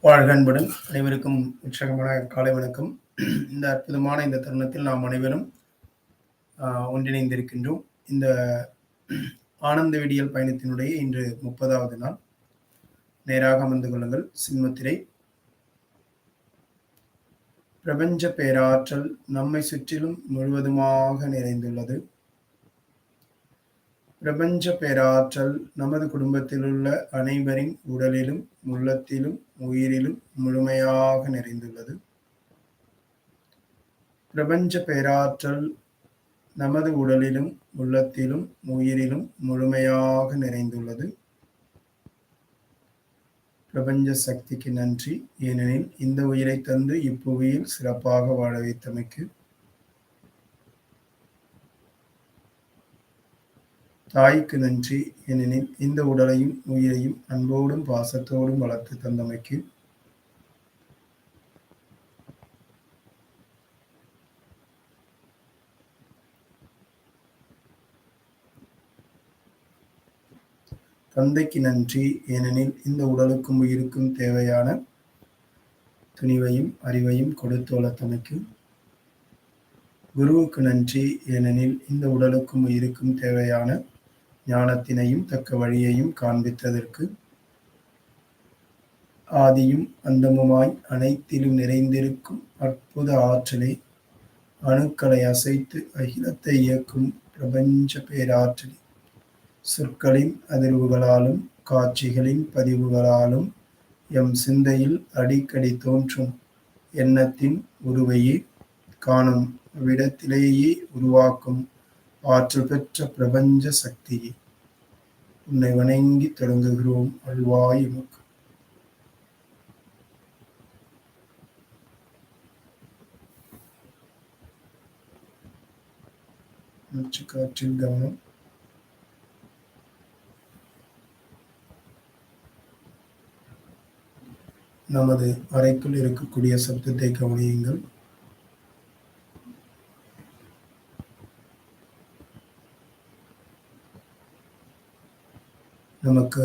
வாழ்க அன்புடன் அனைவருக்கும் உற்சாகமான காலை வணக்கம். இந்த அற்புதமான இந்த தருணத்தில் நாம் அனைவரும் ஒன்றிணைந்திருக்கின்றோம். இந்த ஆனந்த விடியல் பயணத்தினுடைய இன்று 30வது நாள். நேராக அமர்ந்து கொள்ளுங்கள். சின்முத்திரை. பிரபஞ்ச பேராற்றல் நம்மை சுற்றிலும் முழுவதுமாக நிறைந்துள்ளது. பிரபஞ்ச பேராற்றல் நமது குடும்பத்திலுள்ள அனைவரின் உடலிலும் உள்ளத்திலும் உயிரிலும் முழுமையாக நிறைந்துள்ளது. பிரபஞ்ச பேராற்றல் நமது உடலிலும் உள்ளத்திலும் உயிரிலும் முழுமையாக நிறைந்துள்ளது. பிரபஞ்ச சக்திக்கு நன்றி. ஏனெனில் இந்த உயிரை தந்து இப்புவியில் சிறப்பாக வாழ வைத்தமைக்கு. தாய்க்கு நன்றி. ஏனெனில் இந்த உடலையும் உயிரையும் அன்போடும் பாசத்தோடும் வளர்த்து தந்தமைக்கு. தந்தைக்கு நன்றி. ஏனெனில் இந்த உடலுக்கும் உயிருக்கும் தேவையான துணிவையும் அறிவையும் கொடுத்து வளர்த்தமைக்கு. குருவுக்கு நன்றி. ஏனெனில் இந்த உடலுக்கும் உயிருக்கும் தேவையான ஞானத்தினையும் தக்க வழியையும் காண்பித்ததற்கு. ஆதியும் அந்தமுமாய் அனைத்திலும் நிறைந்திருக்கும் அற்புத ஆற்றலை, அணுக்களை அசைத்து அகிலத்தை இயக்கும் பிரபஞ்ச பேராற்றலை, சொற்களின் அதிர்வுகளாலும் காட்சிகளின் பதிவுகளாலும் எம் சிந்தையில் அடிக்கடி தோன்றும் எண்ணத்தின் உருவையே காணும் விடத்திலேயே உருவாக்கும் ஆற்றல் பெற்ற பிரபஞ்ச சக்தியை உன்னை வணங்கி தொடங்குகிறோம். அல்வாய் எமக்கு. மூச்சு காற்றில் கவனம். நமது அறைக்குள் இருக்கக்கூடிய சப்தத்தை கவனியுங்கள். நமக்கு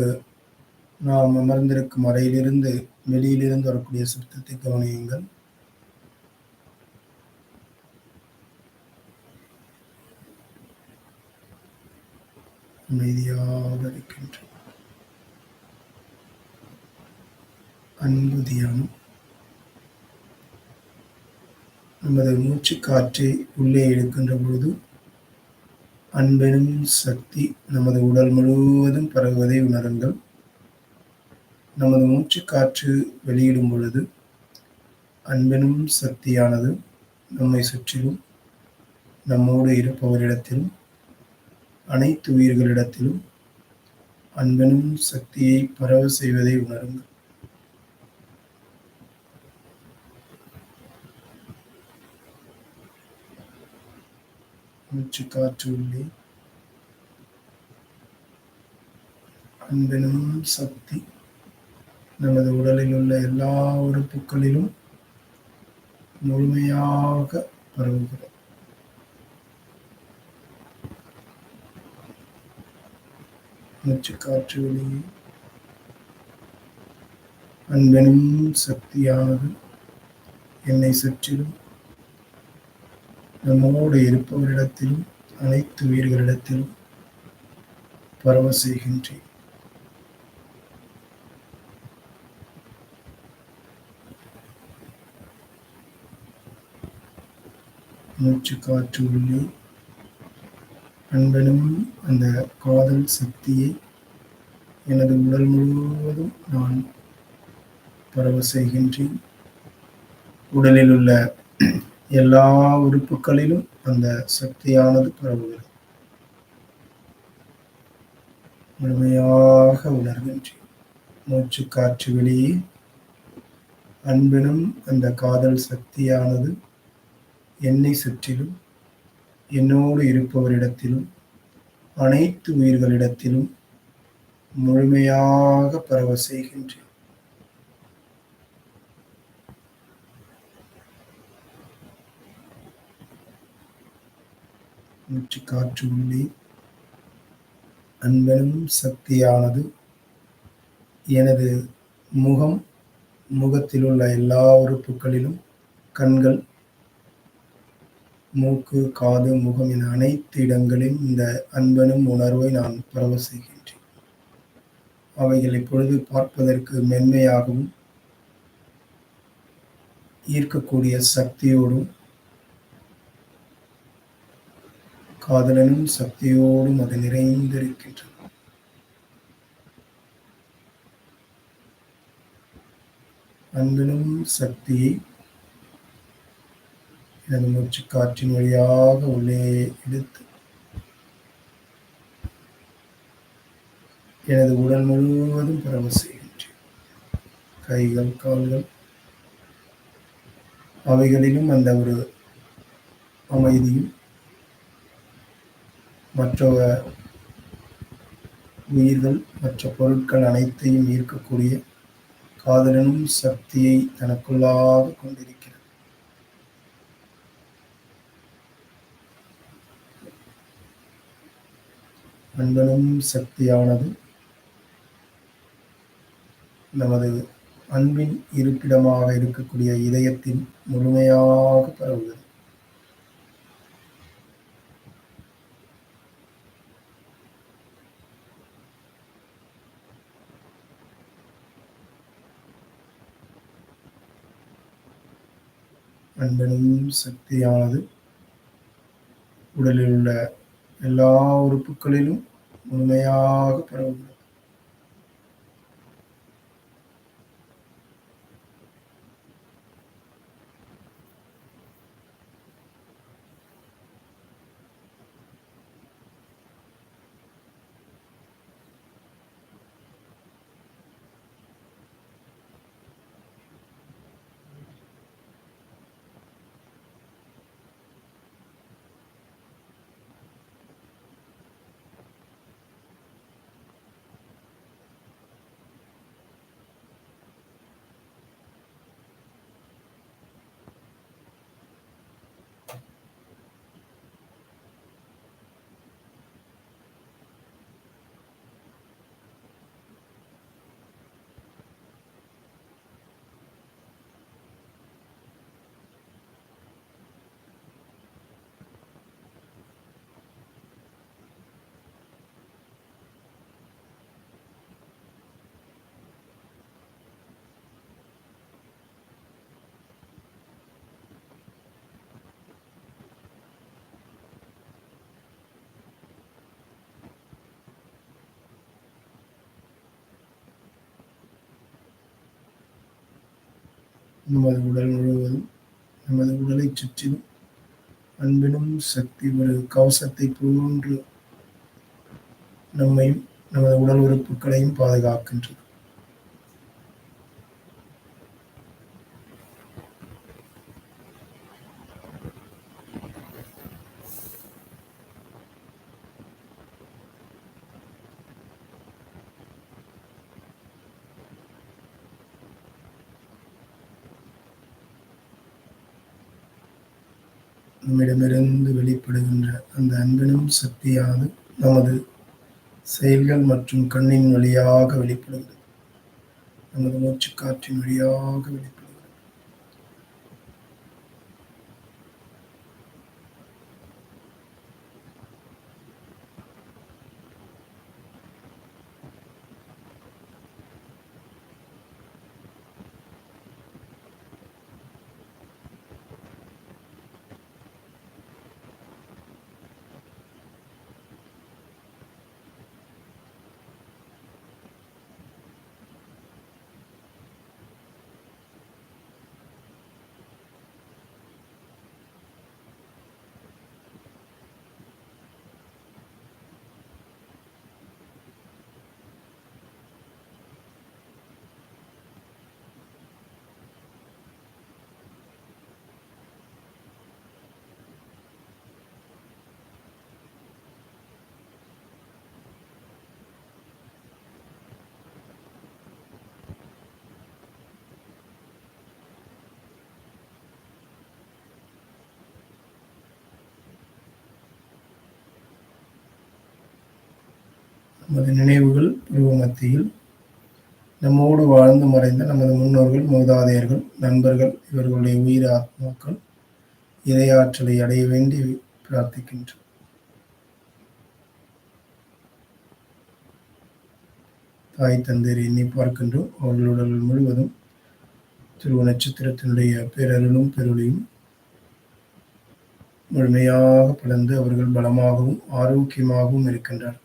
நாம் அமர்ந்திருக்கும் அறையிலிருந்து வெளியிலிருந்து வரக்கூடிய சப்தத்தை கவனியுங்கள். அமைதியாக இருக்கின்றோம். அன்பு தியானம். நமது மூச்சு காற்றை உள்ளே இழுக்கின்ற பொழுது அன்பெனும் சக்தி நமது உடல் முழுவதும் பரவுவதை உணருங்கள். நமது மூச்சு காற்று வெளியிடும் பொழுது அன்பெனும் சக்தியானது நம்மை சுற்றிலும் நம்மோடு இருப்பவரிடத்திலும் அனைத்து உயிர்களிடத்திலும் அன்பெனும் சக்தியை பரவ செய்வதை உணருங்கள். மூச்சு காற்று உள்ளே அன்பெனும் சக்தி நமது உடலில் உள்ள எல்லா உறுப்புகளிலும் முழுமையாக பரவுகிறது. மூச்சு காற்று வெளியே அன்பெனும் சக்தியானது என்னை சுற்றிலும் நம்மோடு இருப்பவரிடத்திலும் அனைத்து உயிர்களிடத்திலும் பரவ செய்கின்றேன். மூச்சு காற்று உள்ளே அன்பெனும் அந்த காதல் சக்தியை எனது உடல் முழுவதும் நான் பரவ செய்கின்றேன். உடலில் உள்ள எல்லா உறுப்புகளிலும் அந்த சக்தியானது பரவுகிறது. முழுமையாக உணர்கின்றேன். மூச்சு காற்று வெளியே அன்பெனும் அந்த காதல் சக்தியானது என்னை சுற்றிலும் என்னோடு இருப்பவரிடத்திலும் அனைத்து உயிர்களிடத்திலும் முழுமையாக பரவ செய்கின்றேன். மூச்சு காற்று உள்ளே அன்பெனும் சக்தியானது எனது முகம் முகத்தில் உள்ள எல்லா உறுப்புகளிலும் கண்கள், மூக்கு, காது, முகம் என அனைத்து இடங்களிலும் இந்த அன்பெனும் உணர்வை நான் பரவ செய்கின்றேன். அவைகள் இப்பொழுது பார்ப்பதற்கு மென்மையாகவும் ஈர்க்கக்கூடிய சக்தியோடும் காதலனும் சக்தியோடும் அது நிறைந்திருக்கின்றது. அன்பெனும் சக்தியை எனது மூச்சு காற்றின் வழியாக உள்ளே எடுத்து எனது உடல் முழுவதும் பரவ செய்கின்றேன். கைகள், கால்கள் அவைகளிலும் அந்த ஒரு அமைதியும் மற்ற உயிர்கள், மற்ற பொருட்கள் அனைத்தையும் ஈர்க்கக்கூடிய காதலனும் சக்தியை தனக்குள்ளாக கொண்டிருக்கிறது. அன்பனும் சக்தியானது நமது அன்பின் இருப்பிடமாக இருக்கக்கூடிய இதயத்தில் முழுமையாக பரவுகிறது. அன்பனும் சக்தியானது உடலில் உள்ள எல்லா உறுப்புகளிலும் முழுமையாக பரவுகிறது. நமது உடல் முழுவதும், நமது உடலைச் சுற்றிலும் அன்பெனும் சக்தி ஒரு கவசத்தை போன்று நம்மையும் நமது உடல் உறுப்புகளையும் பாதுகாக்கின்றது. நம்மிடமிருந்து வெளிப்படுகின்ற அந்த அன்பெனும் சக்தியானது நமது செயல்கள் மற்றும் கண்ணின் வழியாக வெளிப்படுகிறது. நமது மூச்சுக்காற்றின் வழியாக வெளிப்படுகிறது. நமது நினைவுகள் பருவ மத்தியில் நம்மோடு வாழ்ந்து மறைந்த நமது முன்னோர்கள், மூதாதையர்கள், நண்பர்கள் இவர்களுடைய உயிர் ஆத்மாக்கள் இறையாற்றலை அடைய வேண்டி பிரார்த்திக்கின்றோம். தாய் தந்தையரை எண்ணி பார்க்கின்றோம். அவர்களுடைய முழுவதும் திருவ நட்சத்திரத்தினுடைய பேரருளும் பெருளையும் முழுமையாக பலர்ந்து அவர்கள் பலமாகவும் ஆரோக்கியமாகவும் இருக்கின்றார்.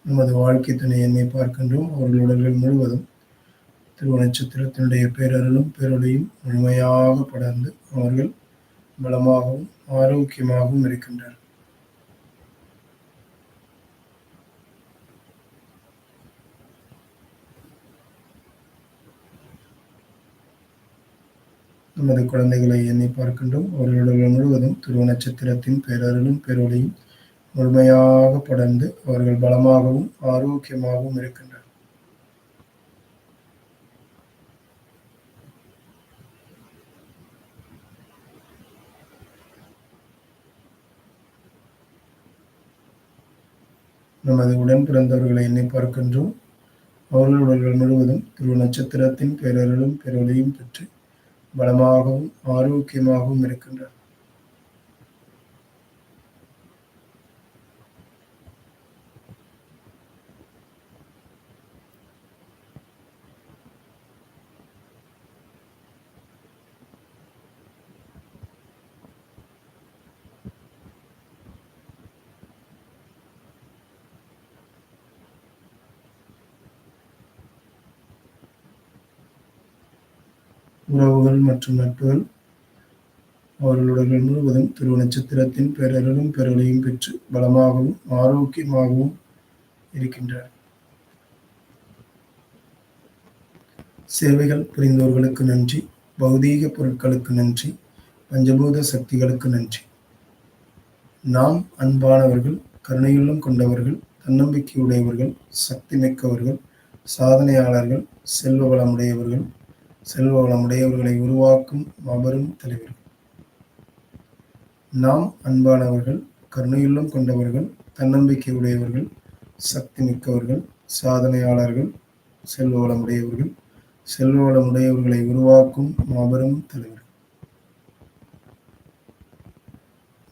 நமது வாழ்க்கை துணை எண்ணை பார்க்கின்றோம். அவர்கள் உடல்கள் முழுவதும் திருவ நட்சத்திரத்தினுடைய பேரருளும் பேரொழியும் முழுமையாக படர்ந்து அவர்கள் பலமாகவும் ஆரோக்கியமாகவும் இருக்கின்றனர். நமது குழந்தைகளை எண்ணி பார்க்கின்றோம். அவர்களுடைய முழுவதும் திருவ நட்சத்திரத்தின் பேரருளும் பேரொழியும் முழுமையாக படர்ந்து அவர்கள் பலமாகவும் ஆரோக்கியமாகவும் இருக்கின்றனர். நமது உடன் பிறந்தவர்களை எண்ணி பார்க்கின்றோம். அவர்கள் உடல்கள் முழுவதும் திருவ நட்சத்திரத்தின் பேரருளும் பேரொழியும் பெற்று பலமாகவும் ஆரோக்கியமாகவும் இருக்கின்றனர். உறவுகள் மற்றும் நட்புகள் அவர்களுடைய முழுவதும் திருவ நட்சத்திரத்தின் பேரருளும் பேரொழியும் பெற்று பலமாகவும் ஆரோக்கியமாகவும் இருக்கின்றனர். சேவைகள் புரிந்தோர்களுக்கு நன்றி. பௌதீக பொருட்களுக்கு நன்றி. பஞ்சபூத சக்திகளுக்கு நன்றி. நாம் அன்பானவர்கள், கருணையுள்ளம் கொண்டவர்கள், தன்னம்பிக்கையுடையவர்கள், சக்தி மிக்கவர்கள், சாதனையாளர்கள், செல்வ வளமுடையவர்கள், செல்வ வளமுடையவர்களை உருவாக்கும் மாபெரும் தலைவர்கள். நாம் அன்பானவர்கள், கருணையுள்ளம் கொண்டவர்கள், தன்னம்பிக்கையுடையவர்கள், சக்தி மிக்கவர்கள், சாதனையாளர்கள், செல்வ வளமுடையவர்கள், செல்வ வளமுடையவர்களை உருவாக்கும் மாபெரும் தலைவர்கள்.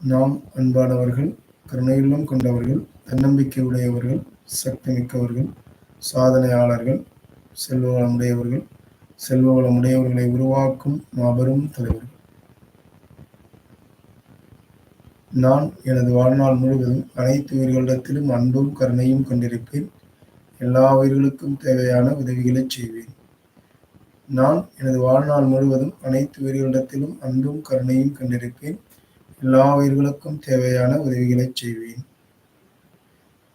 நாம் அன்பானவர்கள், கருணையுள்ளம் கொண்டவர்கள், தன்னம்பிக்கையுடையவர்கள், சக்தி மிக்கவர்கள், சாதனையாளர்கள், செல்வ வளமுடையவர்கள், செல்வ வளமுடையவர்களை உருவாக்கும் மாபெரும் தலைவர்கள். நான் எனது வாழ்நாள் முழுவதும் அனைத்து உயிர்களிடத்திலும் அன்பும் கருணையும் கொண்டிருப்பேன். எல்லா உயிர்களுக்கும் தேவையான உதவிகளை செய்வேன். நான் எனது வாழ்நாள் முழுவதும் அனைத்து உயிர்களிடத்திலும் அன்பும் கருணையும் கொண்டிருப்பேன். எல்லா உயிர்களுக்கும் தேவையான உதவிகளை செய்வேன்.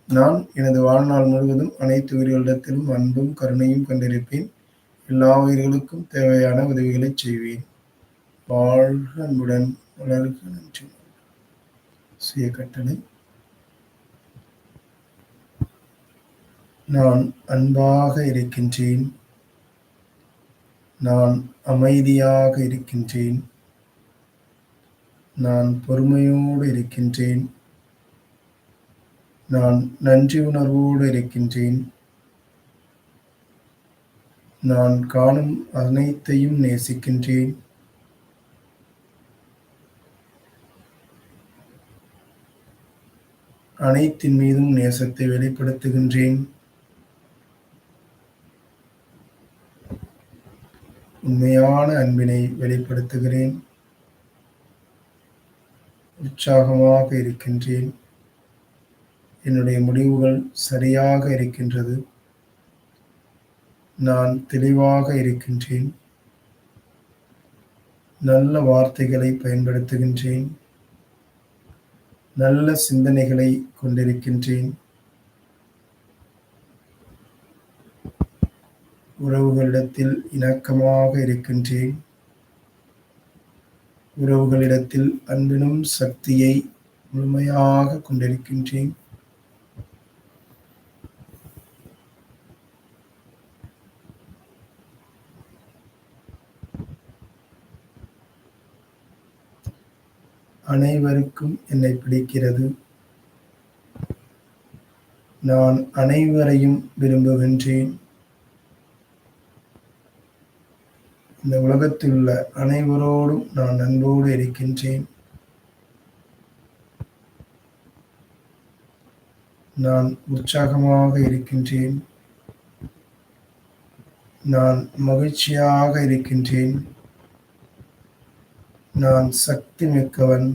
நான் எனது வாழ்நாள் முழுவதும் அனைத்து உயிர்களிடத்திலும் அன்பும் கருணையும் கொண்டிருப்பேன். எல்லா உயிர்களுக்கும் தேவையான உதவிகளை செய்வேன். வாழ்க அன்புடன், வளர்க நன்றி. சுய கட்டளை. நான் அன்பாக இருக்கின்றேன். நான் அமைதியாக இருக்கின்றேன். நான் பொறுமையோடு இருக்கின்றேன். நான் நன்றி உணர்வோடு இருக்கின்றேன். நான் காணும் அனைத்தையும் நேசிக்கின்றேன். அனைத்தின் மீதும் நேசத்தை வெளிப்படுத்துகின்றேன். உண்மையான அன்பினை வெளிப்படுத்துகிறேன். உற்சாகமாக இருக்கின்றேன். என்னுடைய முடிவுகள் சரியாக இருக்கின்றது. நான் தெளிவாக இருக்கின்றேன். நல்ல வார்த்தைகளை பயன்படுத்துகின்றேன். நல்ல சிந்தனைகளை கொண்டிருக்கின்றேன். உறவுகளிடத்தில் இணக்கமாக இருக்கின்றேன். உறவுகளிடத்தில் அன்பினும் சக்தியை முழுமையாக கொண்டிருக்கின்றேன். அனைவருக்கும் என்னை பிடிக்கிறது. நான் அனைவரையும் விரும்புகின்றேன். இந்த உலகத்தில் உள்ள அனைவரோடும் நான் அன்போடு இருக்கின்றேன். நான் உற்சாகமாக இருக்கின்றேன். நான் மகிழ்ச்சியாக இருக்கின்றேன். நான் சக்தி மிக்கவன்.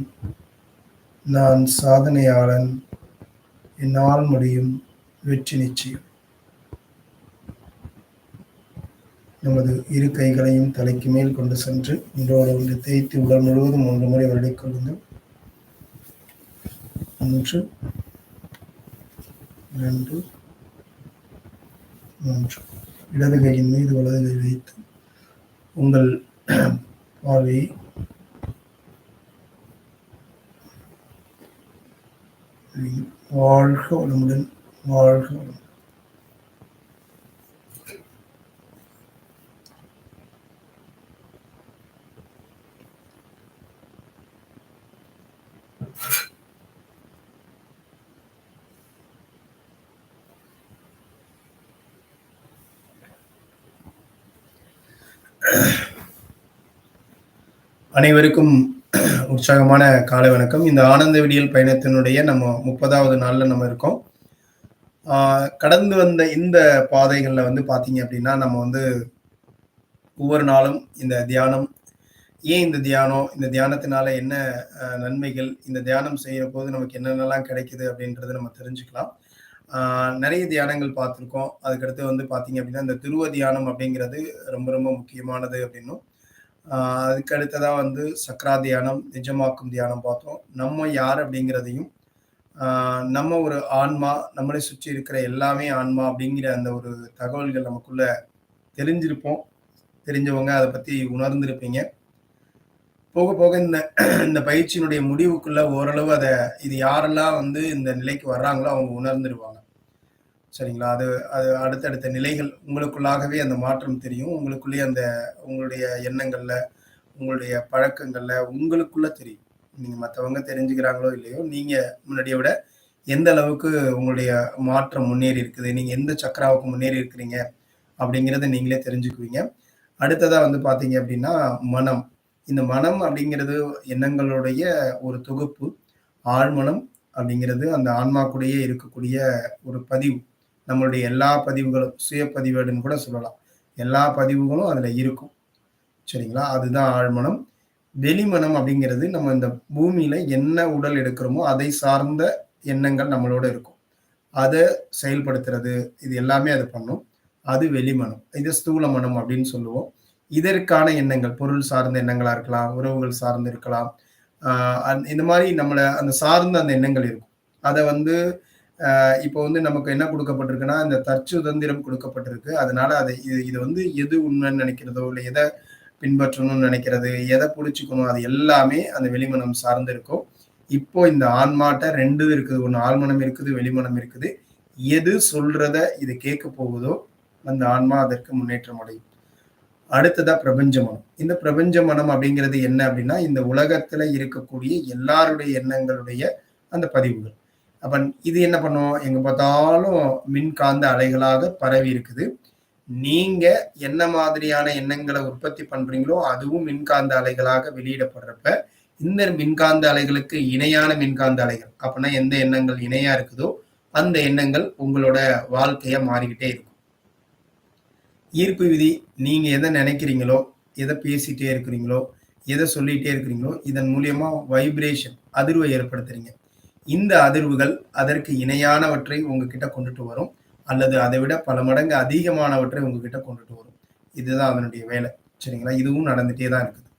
நான் சாதனையாளன். என்னால் முடியும். வெற்றி நிச்சயம். நமது இரு கைகளையும் தலைக்கு மேல் கொண்டு சென்று ஒன்றோடு ஒன்று தேய்த்து உடல் முழுவதும் 3 முறை வருடிக் கொள்ளுங்கள். 1, 2, 3. இடது கையின் மீது வலது கை வைத்து உங்கள் பார்வையை வாழ்க வளமுடன், வாழ்க வளமுடன். அனைவருக்கும் உற்சாகமான காலை வணக்கம். இந்த ஆனந்த விடியல் பயணத்தினுடைய நம்ம 30வது நாள்ல நம்ம இருக்கோம். கடந்து வந்த இந்த பாதைகள்ல வந்து பாத்தீங்க அப்படின்னா நம்ம வந்து ஒவ்வொரு நாளும் இந்த தியானம், ஏன் இந்த தியானம், இந்த தியானத்தினால என்ன நன்மைகள், இந்த தியானம் செய்யற போது நமக்கு என்னென்னலாம் கிடைக்குது அப்படின்றத நம்ம தெரிஞ்சுக்கலாம். நிறைய தியானங்கள் பார்த்துருக்கோம். அதுக்கடுத்து வந்து பாத்தீங்க அப்படின்னா இந்த துருவ தியானம் அப்படிங்கிறது ரொம்ப ரொம்ப முக்கியமானது அப்படின்னும், அதுக்கு அடுத்ததா வந்து சக்ரா தியானம், நிஜமாக்கும் தியானம் பார்த்தோம். நம்ம யார் அப்படிங்கிறதையும், நம்ம ஒரு ஆன்மா, நம்மளை சுற்றி இருக்கிற எல்லாமே ஆன்மா அப்படிங்கிற அந்த ஒரு தகவல்கள் நமக்குள்ள தெரிஞ்சிருப்போம். தெரிஞ்சவங்க அதை பத்தி உணர்ந்திருப்பீங்க. போக போக இந்த பயிற்சியினுடைய முடிவுக்குள்ள ஓரளவு இது யாரெல்லாம் வந்து இந்த நிலைக்கு வர்றாங்களோ அவங்க உணர்ந்துருவாங்க. சரிங்களா? அது அடுத்தடுத்த நிலைகள் உங்களுக்குள்ளாகவே அந்த மாற்றம் தெரியும். உங்களுக்குள்ளேயே உங்களுடைய எண்ணங்கள்ல, உங்களுடைய பழக்கங்கள்ல உங்களுக்குள்ள தெரியும். நீங்க மற்றவங்க தெரிஞ்சுக்கிறாங்களோ இல்லையோ, நீங்க முன்னாடியை விட எந்த அளவுக்கு உங்களுடைய மாற்றம் முன்னேறி இருக்குது, நீங்க எந்த சக்கராவுக்கு முன்னேறி இருக்கிறீங்க அப்படிங்கிறத நீங்களே தெரிஞ்சுக்குவீங்க. அடுத்ததா வந்து பாத்தீங்க அப்படின்னா மனம். இந்த மனம் அப்படிங்கிறது எண்ணங்களுடைய ஒரு தொகுப்பு. ஆழ்மனம் அப்படிங்கிறது அந்த ஆன்மாக்குள்ளேயே இருக்கக்கூடிய ஒரு பதிவு. நம்மளுடைய எல்லா பதிவுகளும் சுய பதிவேடுன்னு கூட சொல்லலாம். எல்லா பதிவுகளும் அதுல இருக்கும். சரிங்களா? அதுதான் ஆழ்மனம். வெளிமனம் அப்படிங்கிறது நம்ம இந்த பூமியில என்ன உடல் எடுக்கிறோமோ அதை சார்ந்த எண்ணங்கள் நம்மளோட இருக்கும். அதை செயல்படுத்துறது, இது எல்லாமே அது பண்ணும். அது வெளிமனம். இது ஸ்தூல மனம் அப்படின்னு சொல்லுவோம். இதற்கான எண்ணங்கள் பொருள் சார்ந்த எண்ணங்களா இருக்கலாம், உறவுகள் சார்ந்து இருக்கலாம். இந்த மாதிரி நம்மளை அந்த சார்ந்த அந்த எண்ணங்கள் இருக்கும். அதை வந்து இப்போ வந்து நமக்கு என்ன கொடுக்கப்பட்டிருக்குன்னா, இந்த தற்சுதந்திரம் கொடுக்கப்பட்டிருக்கு. அதனால இது வந்து எது உண்மைன்னு நினைக்கிறதோ, இல்லை எதை பின்பற்றணும்னு நினைக்கிறது, எதை பிடிச்சிக்கணும், அது எல்லாமே அந்த வெளிமனம் சார்ந்து இருக்கும். இப்போ இந்த ஆன்மாட்ட 2 இருக்குது. ஒன்று ஆழ்மனம் இருக்குது, வெளிமனம் இருக்குது. எது சொல்றத இது கேட்க போகுதோ அந்த ஆன்மா அதற்கு முன்னேற்றம் அடையும். அடுத்ததா பிரபஞ்ச மனம். இந்த பிரபஞ்ச மனம் அப்படிங்கிறது என்ன அப்படின்னா, இந்த உலகத்துல இருக்கக்கூடிய எல்லாருடைய எண்ணங்களுடைய அந்த பதிவுகள். அப்ப இது என்ன பண்ணும்? எங்க பார்த்தாலும் மின்காந்த அலைகளாக பரவி இருக்குது. நீங்க என்ன மாதிரியான எண்ணங்களை உற்பத்தி பண்றீங்களோ அதுவும் மின்காந்த அலைகளாக வெளியிடப்படுறப்ப, இந்த மின்காந்த அலைகளுக்கு இணையான மின்காந்த அலைகள், அப்படின்னா எந்த எண்ணங்கள் இணையா இருக்குதோ அந்த எண்ணங்கள் உங்களோட வாழ்க்கைய மாறிக்கிட்டே இருக்கும். ஈர்ப்பு விதி, நீங்க எதை நினைக்கிறீங்களோ, எதை பேசிட்டே இருக்கிறீங்களோ, எதை சொல்லிட்டே இருக்கிறீங்களோ, இதன் மூலியமா வைப்ரேஷன், அதிர்வை ஏற்படுத்துறீங்க. இந்த அதிர்வுகள் அதற்கு இணையானவற்றை உங்ககிட்ட கொண்டுட்டு வரும், அல்லது அதை விட பல மடங்கு அதிகமானவற்றை உங்ககிட்ட கொண்டுட்டு வரும். இதுதான் அதனுடைய வேலை. சரிங்களா? இதுவும் நடந்துட்டே தான் இருக்குது.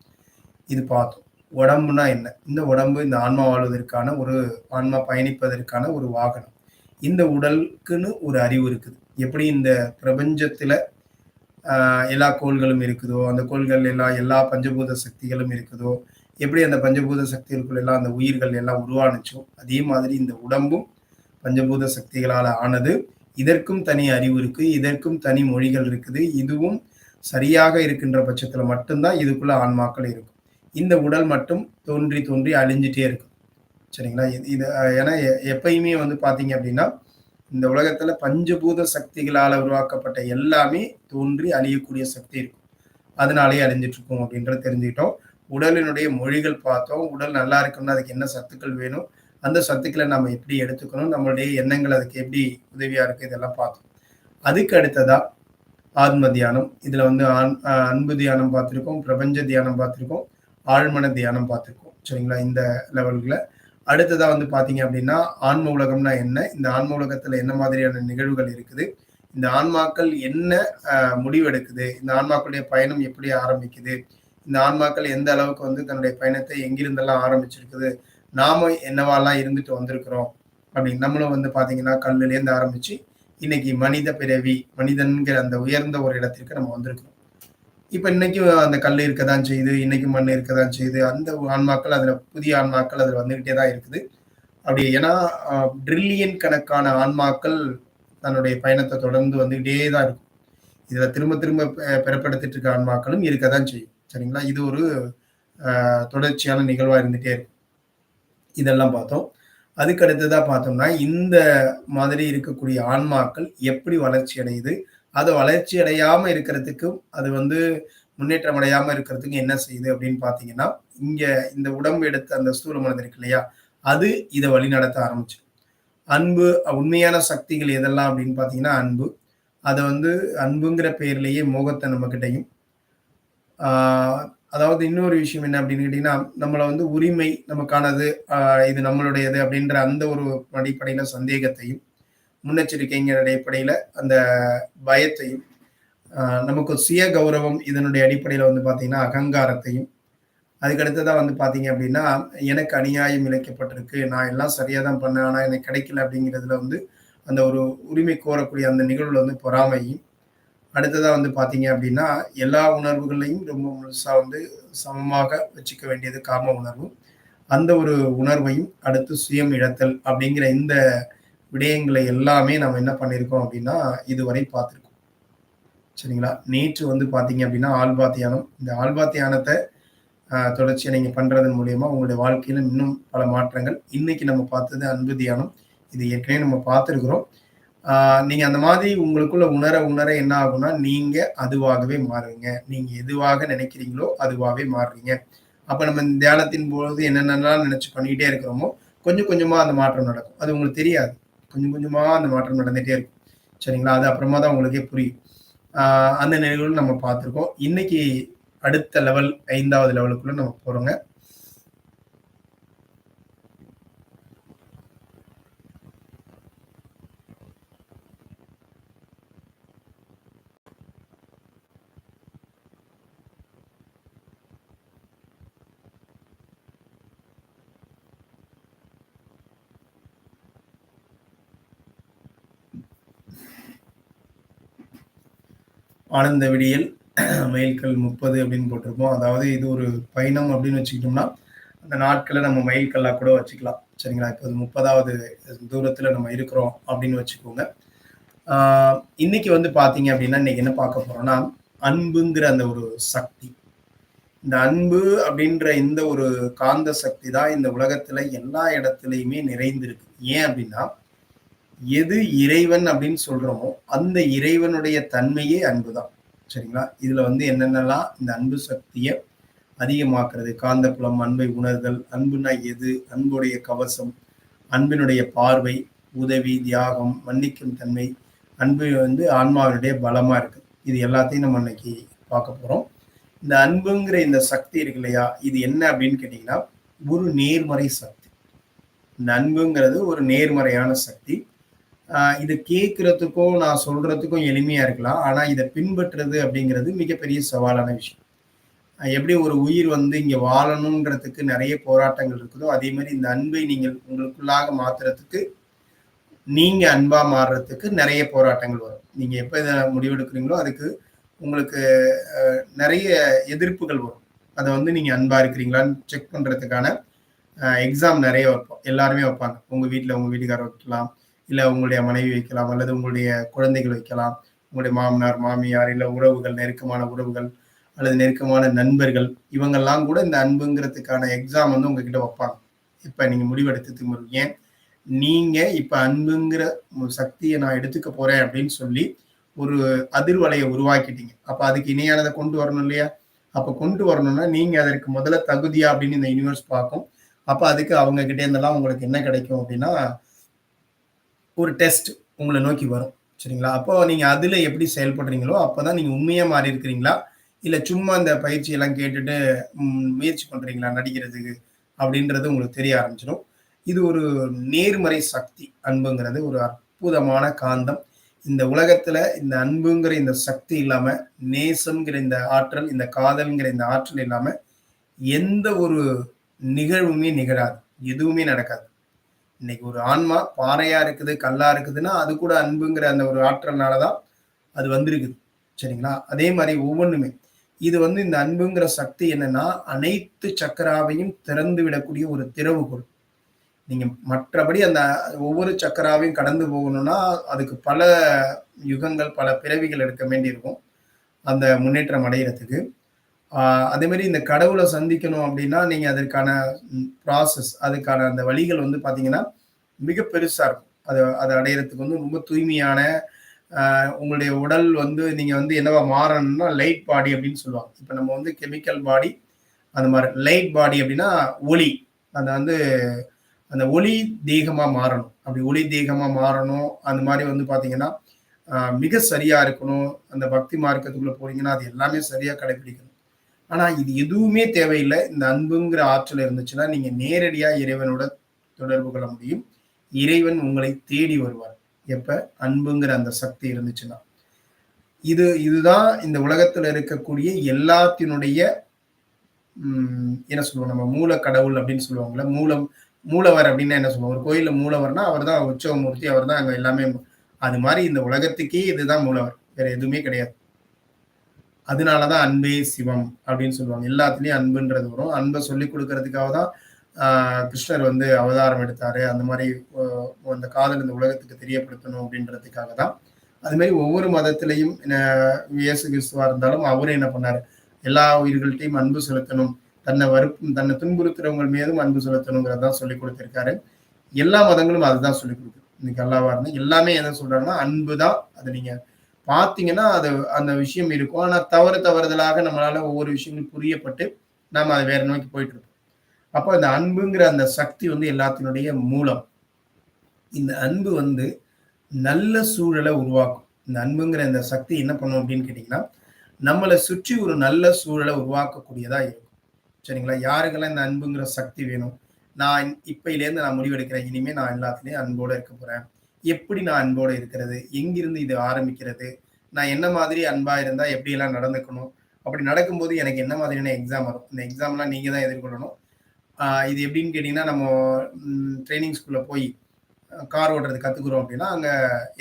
இது பார்த்தோம். உடம்புனா என்ன? இந்த உடம்பு இந்த ஆன்மா வாழ்வதற்கான ஒரு ஆன்மா பயணிப்பதற்கான ஒரு வாகனம். இந்த உடலுக்குன்னு ஒரு அறிவு இருக்குது. எப்படி இந்த பிரபஞ்சத்துல எல்லா கோள்களும் இருக்குதோ, அந்த கோள்கள் எல்லா பஞ்சபூத சக்திகளும் இருக்குதோ, எப்படி அந்த பஞ்சபூத சக்திகளுக்குள்ள எல்லாம் அந்த உயிர்கள் எல்லாம் உருவானுச்சோ அதே மாதிரி இந்த உடம்பும் பஞ்சபூத சக்திகளால ஆனது. இதற்கும் தனி அறிவு இருக்கு, இதற்கும் தனி மொழிகள் இருக்குது. இதுவும் சரியாக இருக்கின்ற பட்சத்துல மட்டும்தான் இதுக்குள்ள ஆன்மாக்கள் இருக்கும். இந்த உடல் மட்டும் தோன்றி தோன்றி அழிஞ்சிட்டே இருக்கும். சரிங்களா? இது ஏன்னா எப்பயுமே வந்து பார்த்தீங்க அப்படின்னா, இந்த உலகத்துல பஞ்சபூத சக்திகளால உருவாக்கப்பட்ட எல்லாமே தோன்றி அழியக்கூடிய சக்தி இருக்கும். அதனாலேயே அழிஞ்சிட்டு இருக்கும் அப்படின்றத தெரிஞ்சுக்கிட்டோம். உடலினுடைய மொழிகள் பார்த்தோம். உடல் நல்லா இருக்கணும்னா அதுக்கு என்ன சத்துக்கள் வேணும், அந்த சத்துக்களை நம்ம எப்படி எடுத்துக்கணும், நம்மளுடைய எண்ணங்கள் அதுக்கு எப்படி உதவியா இருக்கு, இதெல்லாம் பார்த்தோம். அதுக்கு அடுத்ததா ஆத்ம தியானம். இதுல வந்து அன்பு தியானம் பார்த்திருக்கோம், பிரபஞ்ச தியானம் பார்த்திருக்கோம், ஆழ்மன தியானம் பார்த்திருக்கோம். சரிங்களா? இந்த லெவல்ல அடுத்ததா வந்து பார்த்தீங்க அப்படின்னா, ஆன்ம உலகம்னா என்ன? இந்த ஆன்ம உலகத்துல என்ன மாதிரியான நிகழ்வுகள் இருக்குது? இந்த ஆன்மாக்கள் என்ன முடிவெடுக்குது? இந்த ஆன்மாக்களுடைய பயணம் எப்படி ஆரம்பிக்குது? இந்த ஆன்மாக்கள் எந்த அளவுக்கு வந்து தன்னுடைய பயணத்தை எங்கிருந்தெல்லாம் ஆரம்பிச்சிருக்குது? நாம என்னவாலாம் இருந்துட்டு வந்திருக்கிறோம்? அப்படின்னு நம்மளும் வந்து பார்த்தீங்கன்னா, கல்லுலேருந்து ஆரம்பிச்சு இன்னைக்கு மனித பிறவி, மனிதன்கிற அந்த உயர்ந்த ஒரு இடத்திற்கு நம்ம வந்திருக்கிறோம். இப்ப இன்னைக்கும் அந்த கல் இருக்கதான் செய்யுது, இன்னைக்கு மண் இருக்கதான் செய்யுது. அந்த ஆன்மாக்கள் அதுல புதிய ஆன்மாக்கள் அதுல வந்துகிட்டே தான் இருக்குது. அப்படி ஏன்னா ட்ரில்லியன் கணக்கான ஆன்மாக்கள் தன்னுடைய பயணத்தை தொடர்ந்து வந்துகிட்டே தான் இருக்கும். இதுல திரும்ப திரும்ப பிறப்பெடுத்துட்டு இருக்க ஆன்மாக்களும் இருக்கதான் செய்யும். சரிங்களா? இது ஒரு தொடர்ச்சியான நிகழ்வா இருந்துட்டே இருக்கும். இதெல்லாம் பார்த்தோம். அதுக்கு அடுத்ததா பார்த்தோம்னா, இந்த மாதிரி இருக்கக்கூடிய ஆன்மாக்கள் எப்படி வளர்ச்சி அடையுது? அது வளர்ச்சி அடையாம இருக்கிறதுக்கும், அது வந்து முன்னேற்றம் அடையாம இருக்கிறதுக்கு என்ன செய்யுது அப்படின்னு பார்த்தீங்கன்னா, இங்க இந்த உடம்பு எடுத்த அந்த ஸ்தூல மனது இருக்கு இல்லையா? அது இத வழிநடத்த ஆரம்பிச்சுரும். அன்பு உண்மையான சக்திகள் எதெல்லாம் அப்படின்னு பார்த்தீங்கன்னா, அன்பு. அத வந்து அன்புங்கிற பெயர்லேயே மோகத்த நம்மகிட்டயும் அதாவது இன்னொரு விஷயம் என்ன அப்படின்னு கேட்டீங்கன்னா, நம்மள வந்து உரிமை நமக்கானது, இது நம்மளுடையது அப்படின்ற அந்த ஒரு அடிப்படையில சந்தேகத்தையும், முன்னெச்சரிக்கைங்கிற அடிப்படையில அந்த பயத்தையும், நமக்கு சுய கௌரவம் இதனுடைய அடிப்படையில வந்து பார்த்தீங்கன்னா, அகங்காரத்தையும், அதுக்கு அடுத்ததா வந்து பார்த்தீங்க அப்படின்னா, எனக்கு அநியாயம் இழைக்கப்பட்டிருக்கு. நான் எல்லாம் சரியா தான் பண்ணேன். ஆனா எனக்கு கிடைக்கல அப்படிங்கிறதுல வந்து அந்த ஒரு உரிமை கோரக்கூடிய அந்த நிகழ்வுல வந்து பொறாமையும், அடுத்ததா வந்து பார்த்தீங்க அப்படின்னா, எல்லா உணர்வுகளையும் ரொம்ப முழுசா வந்து சமமாக வச்சுக்க வேண்டியது காம உணர்வு. அந்த ஒரு உணர்வையும் அடுத்து சுயம் இழத்தல் அப்படிங்கிற இந்த விடயங்களை எல்லாமே நம்ம என்ன பண்ணியிருக்கோம் அப்படின்னா, இதுவரை பார்த்திருக்கோம். சரிங்களா? நேற்று வந்து பார்த்தீங்க அப்படின்னா, ஆல்பா தியானம். இந்த ஆல்பா தியானத்த தொடர்ச்சியா நீங்க பண்றதன் மூலியமா உங்களுடைய வாழ்க்கையில இன்னும் பல மாற்றங்கள். இன்னைக்கு நம்ம பார்த்தது அன்பு தியானம். இது ஏற்கனவே நம்ம பார்த்திருக்கிறோம். நீங்க அந்த மாதிரி உங்களுக்குள்ள உணர உணர என்ன ஆகும்னா, நீங்க அதுவாகவே மாறுவீங்க. நீங்க எதுவாக நினைக்கிறீங்களோ, அதுவாவே மாறுறீங்க. அப்ப நம்ம இந்த தியானத்தின் பொழுது என்னென்னலாம் நினைச்சு பண்ணிக்கிட்டே இருக்கிறோமோ, கொஞ்சம் கொஞ்சமா அந்த மாற்றம் நடக்கும். அது உங்களுக்கு தெரியாது. கொஞ்சம் கொஞ்சமா அந்த மாற்றம் நடந்துட்டே இருக்கும். சரிங்களா? அது அப்புறமா தான் உங்களுக்கே புரியும். அந்த நிகழ்வுகள் நம்ம பார்த்திருக்கோம். இன்னைக்கு அடுத்த லெவல் 5வது லெவலுக்குள்ள நம்ம போறோங்க. ஆனந்த விடியல் மைல்கல் 30 அப்படின்னு போட்டிருப்போம். அதாவது இது ஒரு பயணம் அப்படின்னு வச்சுக்கிட்டோம்னா, அந்த நாட்கள நம்ம மைல்கல்லா கூட வச்சுக்கலாம். சரிங்களா? இப்போ 30வது தூரத்துல நம்ம இருக்கிறோம் அப்படின்னு வச்சுக்கோங்க. ஆ இன்னைக்கு வந்து பார்த்தீங்க அப்படின்னா, இன்னைக்கு என்ன பார்க்க போறோம்னா, அன்புங்கிற அந்த ஒரு சக்தி. இந்த அன்பு அப்படின்ற இந்த ஒரு காந்த சக்தி தான் இந்த உலகத்துல எல்லா இடத்துலயுமே நிறைந்திருக்கு. ஏன் அப்படின்னா, எது இறைவன் அப்படின்னு சொல்றோமோ, அந்த இறைவனுடைய தன்மையே அன்புதான். சரிங்களா? இதுல வந்து என்னென்னலாம் இந்த அன்பு சக்திய அதிகமாக்குறது, காந்தப்புலம், அன்பை உணர்தல், அன்புனா எது, அன்புடைய கவசம், அன்பினுடைய பார்வை, உதவி, தியாகம், மன்னிக்கும் தன்மை, அன்பு வந்து ஆன்மாவினுடைய பலமா இருக்கு. இது எல்லாத்தையும் நம்ம இன்னைக்கு பார்க்க போறோம். இந்த அன்புங்கிற இந்த சக்தி இருக்கு இல்லையா? இது என்ன அப்படின்னு கேட்டீங்கன்னா, ஒரு நேர்மறை சக்தி. இந்த அன்புங்கிறது ஒரு நேர்மறையான சக்தி. இது கேட்கறதுக்கும், நான் சொல்றதுக்கும் எளிமையா இருக்கலாம். ஆனா இத பின்பற்றுறது அப்படிங்கிறது மிகப்பெரிய சவாலான விஷயம். எப்படி ஒரு உயிர் வந்து இங்க வாழணும்ன்றதுக்கு நெறைய போராட்டங்கள் இருக்குதோ, அதே மாரி இந்த அன்பை நீங்கள் உங்களுக்குள்ளாக மாத்துறதுக்கு, நீங்க அன்பா மாறுறதுக்கு நெறைய போராட்டங்கள் வரும். நீங்க எப்ப இத முடிவெடுக்கிறீங்களோ, அதுக்கு உங்களுக்கு நெறைய எதிர்ப்புகள் வரும். அதை வந்து நீங்க அன்பா இருக்கிறீங்களான்னு செக் பண்றதுக்கான எக்ஸாம் நிறைய வைப்போம். எல்லாருமே வைப்பாங்க. உங்க வீட்டில் உங்க வீட்டுக்காரர் வைக்கலாம், இல்லை உங்களுடைய மனைவி வைக்கலாம், அல்லது உங்களுடைய குழந்தைகள் வைக்கலாம், உங்களுடைய மாமனார் மாமியார், இல்லை உறவுகள், நெருக்கமான உறவுகள் அல்லது நெருக்கமான நண்பர்கள், இவங்கெல்லாம் கூட இந்த அன்புங்கிறதுக்கான எக்ஸாம் வந்து உங்ககிட்ட வைப்பாங்க. இப்ப நீங்க முடிவெடுத்து திரும்ப ஏன் நீங்க இப்ப அன்புங்கிற சக்தியை நான் எடுத்துக்க போறேன் அப்படின்னு சொல்லி ஒரு அதிர்வலையை உருவாக்கிட்டீங்க. அப்ப அதுக்கு இணையானதை கொண்டு வரணும் இல்லையா? அப்ப கொண்டு வரணும்னா நீங்க அதற்கு முதல்ல தகுதியா அப்படின்னு இந்த யூனிவர்ஸ் பார்க்கும். அப்ப அதுக்கு அவங்க கிட்டே இருந்தெல்லாம் உங்களுக்கு என்ன கிடைக்கும் அப்படின்னா, ஒரு டெஸ்ட் உங்களை நோக்கி வரும். சரிங்களா? அப்போ நீங்க அதுல எப்படி செயல்படுறீங்களோ அப்பதான் நீங்க உண்மையா மாறி இருக்கிறீங்களா, இல்ல சும்மா இந்த பயிற்சி எல்லாம் கேட்டுட்டு முயற்சி பண்றீங்களா நடிக்கிறதுக்கு அப்படின்றது உங்களுக்கு தெரிய ஆரம்பிச்சிடும். இது ஒரு நேர்மறை சக்தி. அன்புங்கிறது ஒரு அற்புதமான காந்தம். இந்த உலகத்துல இந்த அன்புங்கிற இந்த சக்தி இல்லாம, நேசம்ங்கிற இந்த ஆற்றல், இந்த காதல்ங்கிற இந்த ஆற்றல் இல்லாம எந்த ஒரு நிகழ்வுமே நிகழாது. எதுவுமே நடக்காது. இன்னைக்கு ஒரு ஆன்மா பாறையா இருக்குது, கல்லா இருக்குதுன்னா அது கூட அன்புங்கிற அந்த ஒரு ஆற்றல்னாலதான் அது வந்திருக்குது. சரிங்களா? அதே மாதிரி ஒவ்வொன்றுமே இது வந்து இந்த அன்புங்கிற சக்தி என்னன்னா, அனைத்து சக்கராவையும் திறந்து விடக்கூடிய ஒரு திறவுகோல். நீங்க மற்றபடி அந்த ஒவ்வொரு சக்கராவையும் கடந்து போகணும்னா அதுக்கு பல யுகங்கள், பல பிறவிகள் எடுக்க வேண்டியிருக்கும் அந்த முன்னேற்றம் அடைகிறதுக்கு. அதே மாதிரி இந்த கடவுளை சந்திக்கணும் அப்படின்னா நீங்க அதற்கான ப்ராசஸ், அதுக்கான அந்த வழிகள் வந்து பாத்தீங்கன்னா மிக பெருசா இருக்கும். அதை அடையிறதுக்கு வந்து ரொம்ப தூய்மையான உங்களுடைய உடல் வந்து நீங்க வந்து என்னவா மாறணும்னா லைட் பாடி அப்படின்னு சொல்லுவாங்க. இப்ப நம்ம வந்து கெமிக்கல் பாடி அந்த மாதிரி லைட் பாடி அப்படின்னா ஒளி, அந்த வந்து அந்த ஒளி தேகமா மாறணும். அப்படி ஒளி தேகமா மாறணும். அந்த மாதிரி வந்து பாத்தீங்கன்னா மிக சரியா இருக்கணும். அந்த பக்தி மார்க்கத்துக்குள்ள போறீங்கன்னா அது எல்லாமே சரியா கடைபிடிக்கணும். ஆனா இது எதுவுமே தேவையில்லை. இந்த அன்புங்கிற ஆற்றல் இருந்துச்சுன்னா நீங்க நேரடியா இறைவனோட தொடர்பு கொள்ள முடியும். இறைவன் உங்களை தேடி வருவார். எப்ப அன்புங்கிற அந்த சக்தி இருந்துச்சுன்னா. இதுதான் இந்த உலகத்துல இருக்கக்கூடிய எல்லாத்தினுடைய என்ன சொல்லுவோம், நம்ம மூல கடவுள் அப்படின்னு சொல்லுவாங்கல்ல. மூலவர் அப்படின்னா என்ன சொல்லுவோம், ஒரு கோயில்ல மூலவர்னா அவர் தான் உற்சவமூர்த்தி, அவர் தான் அங்க எல்லாமே. அது மாதிரி இந்த உலகத்துக்கே இதுதான் மூலவர், வேற எதுவுமே கிடையாது. அதனாலதான் அன்பே சிவம் அப்படின்னு சொல்லுவாங்க. எல்லாத்துலயும் அன்புன்றது வரும். அன்பை சொல்லிக் கொடுக்கறதுக்காக தான் கிருஷ்ணர் வந்து அவதாரம் எடுத்தாரு. அந்த மாதிரி அந்த காதல் இந்த உலகத்துக்கு தெரியப்படுத்தணும் அப்படின்றதுக்காக தான். அது மாதிரி ஒவ்வொரு மதத்திலையும் இயேசு கிறிஸ்துவா இருந்தாலும் அவரும் என்ன பண்ணாரு, எல்லா உயிர்கள்ட்டையும் அன்பு செலுத்தணும், தன்னை துன்புறுத்துறவங்க மீதும் அன்பு செலுத்தணுங்கிறதான் சொல்லிக் கொடுத்திருக்காரு. எல்லா மதங்களும் அதுதான் சொல்லிக் கொடுக்குது. இன்னைக்கு அல்லாவா இருந்தா எல்லாமே என்ன சொல்றாங்கன்னா அன்பு தான். அதை நீங்க பாத்தீங்கன்னா அது அந்த விஷயம் இருக்கும். ஆனா தவறுதலாக நம்மளால ஒவ்வொரு விஷயங்களும் புரியப்பட்டு நாம அதை வேற நோக்கி போயிட்டு இருக்கோம். அப்போ இந்த அன்புங்கிற அந்த சக்தி வந்து எல்லாத்தினுடைய மூலம். இந்த அன்பு வந்து நல்ல சூழலை உருவாக்கும். இந்த அன்புங்கிற இந்த சக்தி என்ன பண்ணும் அப்படின்னு கேட்டீங்கன்னா, நம்மளை சுற்றி ஒரு நல்ல சூழலை உருவாக்கக்கூடியதா இருக்கும். சரிங்களா? யாருக்கெல்லாம் இந்த அன்புங்கிற சக்தி வேணும், நான் இப்பையிலேருந்து நான் முடிவெடுக்கிறேன், இனிமே நான் எல்லாத்துலயும் அன்போட இருக்க போறேன். எப்படி நான் அன்போட இருக்கிறது, எங்கிருந்து இது ஆரம்பிக்கிறது, நான் என்ன மாதிரி அன்பா இருந்தா எப்படி எல்லாம் நடந்துக்கணும், அப்படி நடக்கும்போது எனக்கு என்ன மாதிரியான எக்ஸாம் வரும், இந்த எக்ஸாம்லாம் நீங்க தான் எதிர்கொள்ளணும். இது எப்படின்னு கேட்டீங்கன்னா, நம்ம ட்ரைனிங் ஸ்கூல்ல போய் கார் ஓட்டுறது கத்துக்கிறோம் அப்படின்னா அங்க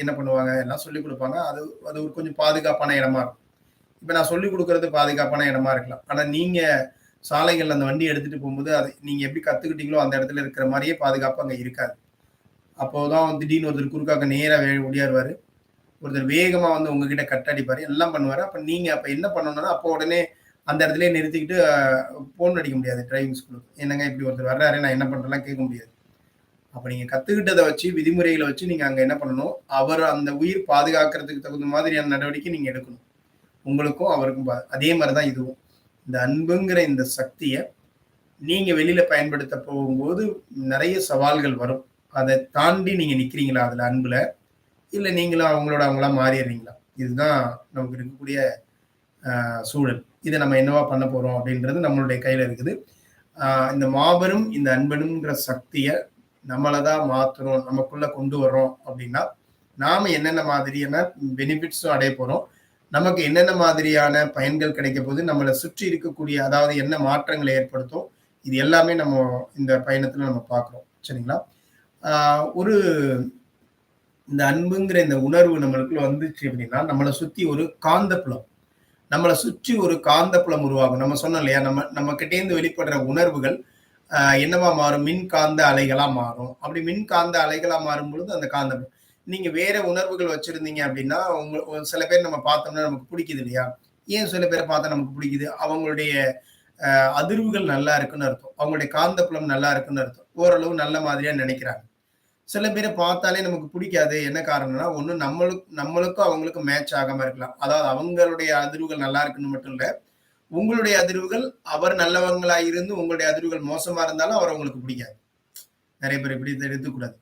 என்ன பண்ணுவாங்க, எல்லாம் சொல்லிக் கொடுப்பாங்க. அது அது ஒரு கொஞ்சம் பாதுகாப்பான இடமா இருக்கும். இப்ப நான் சொல்லிக் கொடுக்கறது பாதுகாப்பான இடமா இருக்கலாம். ஆனா நீங்க சாலைகள்ல அந்த வண்டி எடுத்துட்டு போகும்போது அதை நீங்க எப்படி கத்துக்கிட்டீங்களோ அந்த இடத்துல இருக்கிற மாதிரியே பாதுகாப்பு அங்க இருக்காது. அப்போதான் திடீர்னு ஒருத்தர் குறுக்காக்க நேரா ஓடியாருவாரு. ஒருத்தர் வேகமா வந்து உங்ககிட்ட கட் அடிப்பாரு, எல்லாம் பண்ணுவாரு. அப்ப நீங்க அப்ப என்ன பண்ணணும்னா, அப்போ உடனே அந்த இடத்துலயே நிறுத்திக்கிட்டு போன் அடிக்க முடியாது டிரைவிங் ஸ்கூலுக்கு. என்னங்க இப்படி ஒருத்தர் வர்றாரு, நான் என்ன பண்றேன்லாம் கேட்க முடியாது. அப்ப நீங்க கத்துக்கிட்டதை வச்சு, விதிமுறைகளை வச்சு நீங்க அங்க என்ன பண்ணணும், அவர் அந்த உயிர் பாதுகாக்கிறதுக்கு தகுந்த மாதிரியான நடவடிக்கை நீங்க எடுக்கணும். உங்களுக்கும் அவருக்கும் அதே மாதிரிதான் இதுவும். இந்த அன்புங்கிற இந்த சக்திய நீங்க வெளியில பயன்படுத்த போகும்போது நிறைய சவால்கள் வரும். அதை தாண்டி நீங்க நிக்கிறீங்களா அதுல அன்புல, இல்ல நீங்களும் அவங்களா மாறிடுறீங்களா? இதுதான் நமக்கு இருக்கக்கூடிய சூழல். இதை நம்ம என்னவா பண்ண போறோம் அப்படின்றது நம்மளுடைய கையில இருக்குது. இந்த மாபெரும் இந்த அன்பனுங்கிற சக்திய நம்மளதான் மாத்துறோம், நமக்குள்ள கொண்டு வர்றோம் அப்படின்னா நாம என்னென்ன மாதிரியான பெனிஃபிட்ஸும் அடைய போறோம், நமக்கு என்னென்ன மாதிரியான பயன்கள் கிடைக்க போது, நம்மளை சுற்றி இருக்கக்கூடிய அதாவது என்ன மாற்றங்களை ஏற்படுத்தும், இது எல்லாமே நம்ம இந்த பயணத்துல நம்ம பார்க்கிறோம். சரிங்களா? ஒரு இந்த அன்புங்கிற இந்த உணர்வு நம்மளுக்குள்ள வந்துச்சு அப்படின்னா நம்மளை சுத்தி ஒரு காந்த புலம், நம்மளை சுற்றி ஒரு காந்தப்புலம் உருவாகும். நம்ம சொன்னோம் இல்லையா, நம்ம கிட்டேருந்து வெளிப்படுற உணர்வுகள் என்னவா மாறும்? மின்காந்த அலைகளா மாறும். அப்படி மின்காந்த அலைகளா மாறும் பொழுது அந்த காந்தம், நீங்க வேற உணர்வுகள் வச்சிருந்தீங்க அப்படின்னா, சில பேர் நம்ம பார்த்தோம்னா நமக்கு பிடிக்குது இல்லையா? ஏன் சில பேரை பார்த்தா நமக்கு பிடிக்குது? அவங்களுடைய அதிர்வுகள் நல்லா இருக்குன்னு அர்த்தம். அவங்களுடைய காந்தப்புலம் நல்லா இருக்குன்னு அர்த்தம். ஓரளவு நல்ல மாதிரியா நினைக்கிறாங்க. சில பேரை பார்த்தாலே நமக்கு பிடிக்காது. என்ன காரணம்னா, ஒண்ணு நம்மளுக்கும் அவங்களுக்கும் மேட்ச் ஆகாம இருக்கலாம். அதாவது அவங்களுடைய அதிர்வுகள் நல்லா இருக்குன்னு மட்டும் இல்ல. உங்களுடைய அதிர்வுகள் அவர் நல்லவங்களா இருந்து உங்களுடைய அதிர்வுகள் மோசமா இருந்தாலும் அவரை உங்களுக்கு பிடிக்காது. நிறைய பேர் இப்படி எடுத்துக்கூடாது.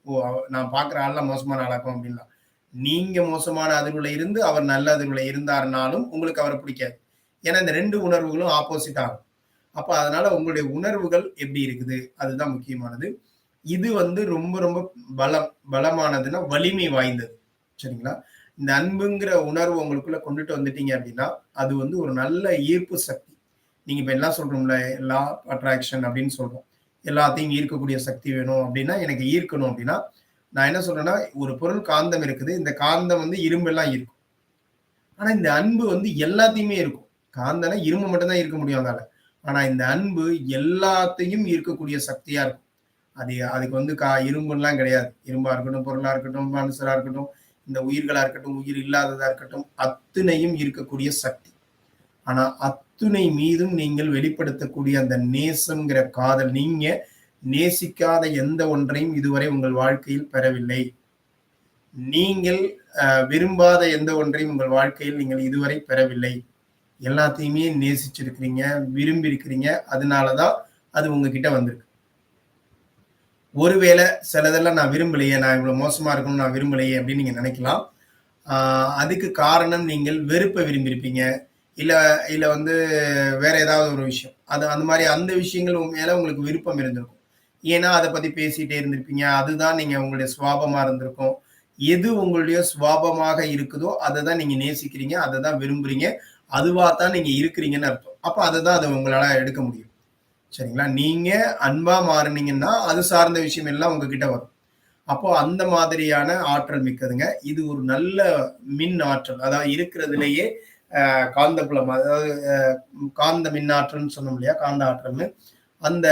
நான் பார்க்குற ஆள்லாம் மோசமான ஆளாக்கும் அப்படின்லாம். நீங்க மோசமான அதிர்வுல இருந்து அவர் நல்ல அதிர்வுல இருந்தாருனாலும் உங்களுக்கு அவரை பிடிக்காது. ஏன்னா இந்த 2 உணர்வுகளும் ஆப்போசிட் ஆகும். அப்ப அதனால உங்களுடைய உணர்வுகள் எப்படி இருக்குது? அதுதான் முக்கியமானது. இது வந்து ரொம்ப ரொம்ப பலமானதுன்னா வலிமை வாய்ந்தது. சரிங்களா? இந்த அன்புங்கிற உணர்வு உங்களுக்குள்ள கொண்டுட்டு வந்துட்டீங்க அப்படின்னா, அது வந்து ஒரு நல்ல ஈர்ப்பு சக்தி. நீங்க இப்ப எல்லாம் சொல்றோம்ல, லா அட்ராக்ஷன் அப்படின்னு சொல்றோம். எல்லாத்தையும் ஈர்க்கக்கூடிய சக்தி வேணும் அப்படின்னா, எனக்கு ஈர்க்கணும் அப்படின்னா, நான் என்ன சொல்றேன்னா, ஒரு பொருள் காந்தம் இருக்குது. இந்த காந்தம் வந்து இரும்பெல்லாம் ஈர்க்கும். ஆனா இந்த அன்பு வந்து எல்லாத்தையுமே இருக்கும். காந்தம்னா இரும்பு மட்டும் தான் ஈர்க்க முடியும் அதால. ஆனா இந்த அன்பு எல்லாத்தையும் ஈர்க்கக்கூடிய சக்தியா இருக்கும். அதுக்கு வந்து இரும்புலாம் கிடையாது. இரும்பா இருக்கட்டும், பொருளா இருக்கட்டும், மனுஷரா இருக்கட்டும், இந்த உயிர்களா இருக்கட்டும், உயிர் இல்லாததா இருக்கட்டும், அத்தனையும் இருக்கக்கூடிய சக்தி. ஆனா அத்துணை மீதும் நீங்கள் வெளிப்படுத்தக்கூடிய அந்த நேசம்ங்கிற காதல், நீங்க நேசிக்காத எந்த ஒன்றையும் இதுவரை உங்கள் வாழ்க்கையில் பெறவில்லை. நீங்கள் விரும்பாத எந்த ஒன்றையும் உங்கள் வாழ்க்கையில் நீங்கள் இதுவரை பெறவில்லை. எல்லாத்தையுமே நேசிச்சிருக்கிறீங்க, விரும்பி இருக்கிறீங்க. அதனாலதான் அது உங்ககிட்ட வந்திருக்கு. ஒருவேளை சிலதெல்லாம் நான் விரும்பலையே, நான் இவ்வளவு மோசமா இருக்கணும்னு நான் விரும்பலையே அப்படின்னு நீங்க நினைக்கலாம். அதுக்கு காரணம் நீங்கள் வெறுப்பை விரும்பியிருப்பீங்க. இல்ல வந்து வேற ஏதாவது ஒரு விஷயம். அந்த மாதிரி அந்த விஷயங்கள் மேல உங்களுக்கு விருப்பம் இருந்திருக்கும். ஏன்னா அதை பத்தி பேசிட்டே இருந்திருப்பீங்க. அதுதான் நீங்க உங்களுடைய சுவாபமா இருந்திருக்கும். எது உங்களுடைய சுவாபமாக இருக்குதோ அதை தான் நீங்க நேசிக்கிறீங்க, அதை தான் விரும்புறீங்க, அதுவா தான் நீங்க இருக்கிறீங்கன்னு அர்த்தம். அப்ப அதுதான் அதை உங்களால எடுக்க முடியும். சரிங்களா? நீங்க அன்பா மாறினீங்கன்னா அது சார்ந்த விஷயம் எல்லாம் உங்ககிட்ட வரும். அப்போ அந்த மாதிரியான ஆற்றல் மிக்கதுங்க. இது ஒரு நல்ல மின் ஆற்றல். அதாவது இருக்கிறதுலேயே காந்தப்புலம், அதாவது காந்த மின் ஆற்றல்னு சொன்னோம் இல்லையா, காந்த ஆற்றல்னு. அந்த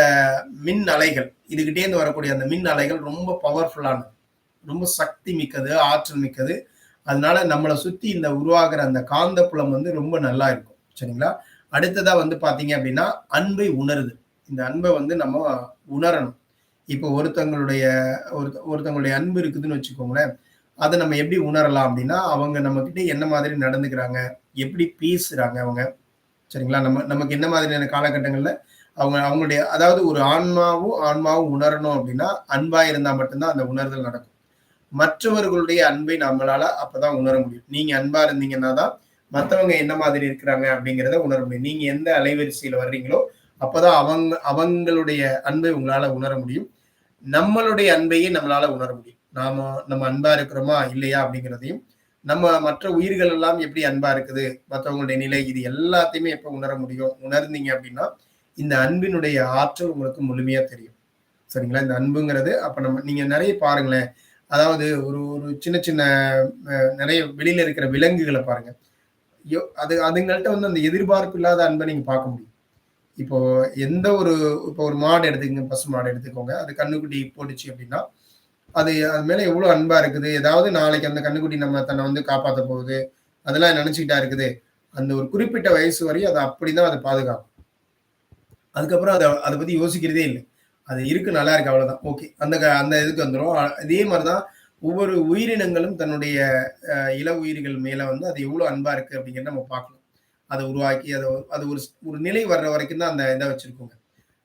மின் அலைகள், இதுகிட்டேருந்து வரக்கூடிய அந்த மின் அலைகள் ரொம்ப பவர்ஃபுல்லானது, ரொம்ப சக்தி மிக்கது, ஆற்றல் மிக்கது. அதனால நம்மளை சுத்தி இந்த உருவாகிற அந்த காந்தப்புலம் வந்து ரொம்ப நல்லா இருக்கும். சரிங்களா? அடுத்ததா வந்து பாத்தீங்க அப்படின்னா அன்பை உணருது. இந்த அன்பை வந்து நம்ம உணரணும். இப்போ ஒருத்தங்களுடைய அன்பு இருக்குதுன்னு வச்சுக்கோங்களேன், அதை நம்ம எப்படி உணரலாம் அப்படின்னா, அவங்க நம்ம கிட்ட என்ன மாதிரி நடந்துக்கிறாங்க, எப்படி பேசுறாங்க அவங்க. சரிங்களா? நமக்கு என்ன மாதிரியான காலகட்டங்கள்ல அவங்களுடைய, அதாவது ஒரு ஆன்மாவும் உணரணும் அப்படின்னா அன்பா இருந்தா மட்டும்தான் அந்த உணர்தல் நடக்கும். மற்றவர்களுடைய அன்பை நம்மளால அப்பதான் உணர முடியும். நீங்க அன்பா இருந்தீங்கன்னா தான் மற்றவங்க என்ன மாதிரி இருக்கிறாங்க அப்படிங்கிறத உணர முடியும். நீங்க எந்த அலைவரிசையில வர்றீங்களோ அப்பதான் அவங்களுடைய அன்பை உங்களால உணர முடியும். நம்மளுடைய அன்பையே நம்மளால உணர முடியும். நம்ம அன்பா இருக்கிறோமா இல்லையா அப்படிங்கிறதையும், நம்ம மற்ற உயிர்கள் எல்லாம் எப்படி அன்பா இருக்குது, மற்றவங்களுடைய நிலை, இது எல்லாத்தையுமே எப்ப உணர முடியும்? உணர்ந்தீங்க அப்படின்னா இந்த அன்பினுடைய ஆற்றல் உங்களுக்கு முழுமையா தெரியும். சரிங்களா? இந்த அன்புங்கிறது அப்ப நீங்க நிறைய பாருங்களேன். அதாவது ஒரு ஒரு சின்ன சின்ன நிறைய வெளியில இருக்கிற விலங்குகளை பாருங்க. அதுங்கள்ட்ட வந்து அந்த எதிர்பார்ப்பு இல்லாத அன்பை நீங்க பார்க்க முடியும். இப்போ ஒரு மாடு எடுத்துக்கங்க, பசு மாடு எடுத்துக்கோங்க. அது கண்ணுக்குட்டி போட்டுச்சு அப்படின்னா அது மேல எவ்வளவு அன்பா இருக்குது. ஏதாவது நாளைக்கு அந்த கண்ணுக்குட்டி தன்னை வந்து காப்பாற்ற போகுது, அதெல்லாம் நினைச்சுக்கிட்டா இருக்குது. அந்த ஒரு குறிப்பிட்ட வயசு வரையும் அதை அப்படிதான் அதை பாதுகாக்கும். அதுக்கப்புறம் அதை பத்தி யோசிக்கிறதே இல்லை. அது இருக்கு, நல்லா இருக்கு, அவ்வளவுதான், ஓகே, அந்த இதுக்கு வந்துடும். இதே மாதிரிதான் ஒவ்வொரு உயிரினங்களும் தன்னுடைய இள உயிர்கள் மேல வந்து அது எவ்வளவு அன்பா இருக்கு அப்படிங்கிறத நம்ம பார்க்கணும். அதை உருவாக்கி அது ஒரு நிலை வர்ற வரைக்கும் தான் அந்த இதை வச்சிருக்கோங்க.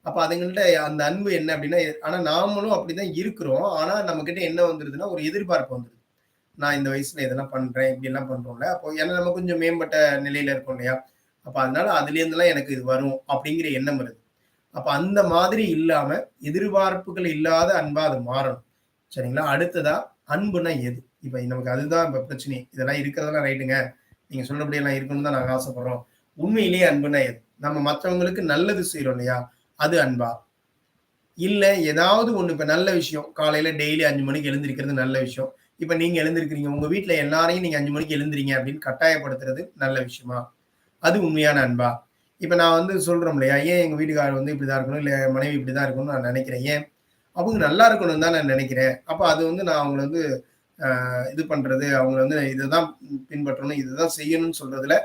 அப்ப அதுங்கள்ட்ட அந்த அன்பு என்ன அப்படின்னா, ஆனா நாமளும் அப்படிதான் இருக்கிறோம். ஆனா நம்ம கிட்ட என்ன வந்துருதுன்னா ஒரு எதிர்பார்ப்பு வந்துருது. நான் இந்த வயசுல இதெல்லாம் பண்றேன், இப்படி எல்லாம் பண்றோம்ல, அப்போ ஏன்னா நம்ம கொஞ்சம் மேம்பட்ட நிலையில இருக்கோம் இல்லையா? அப்ப அதனால அதுல இருந்தெல்லாம் எனக்கு இது வரும் அப்படிங்கிற எண்ணம் வருது. அப்ப அந்த மாதிரி இல்லாம எதிர்பார்ப்புகள் இல்லாத அன்பா அது மாறணும். சரிங்களா? அடுத்ததா அன்புனா எது? இப்ப நமக்கு அதுதான் இப்ப பிரச்சனை. இதெல்லாம் இருக்கிறதெல்லாம் ரைட்டுங்க, நீங்க சொல்றபடி எல்லாம் இருக்கணும்னு தான் நாங்க ஆசைப்படுறோம். உண்மையிலேயே அன்புனா எது? நம்ம மற்றவங்களுக்கு நல்லது செய்யறோம் இல்லையா, அது அன்பா? இல்ல ஏதாவது ஒண்ணு, இப்ப நல்ல விஷயம், காலையில டெய்லி 5 மணிக்கு எழுந்திருக்கிறது நல்ல விஷயம். இப்ப நீங்க எழுந்திருக்கிறீங்க, உங்க வீட்டுல எல்லாரையும் நீங்க 5 மணிக்கு எழுந்திரீங்க அப்படின்னு கட்டாயப்படுத்துறது நல்ல விஷயமா? அது உண்மையான அன்பா? இப்ப நான் வந்து சொல்றோம் இல்லையா, ஏன் எங்க வீட்டுக்காரர் வந்து இப்படிதான் இருக்கணும், இல்ல என் மனைவி இப்படிதான் இருக்கணும்னு நான் நெனைக்கிறேன். ஏன்? அவங்க நல்லா இருக்கணும்னு தான் நான் நெனைக்கிறேன். அப்ப அது வந்து நான் அவங்கள வந்து இது பண்றது, அவங்கள வந்து இதுதான் பின்பற்றணும், இதுதான் செய்யணும்னு சொல்றதுல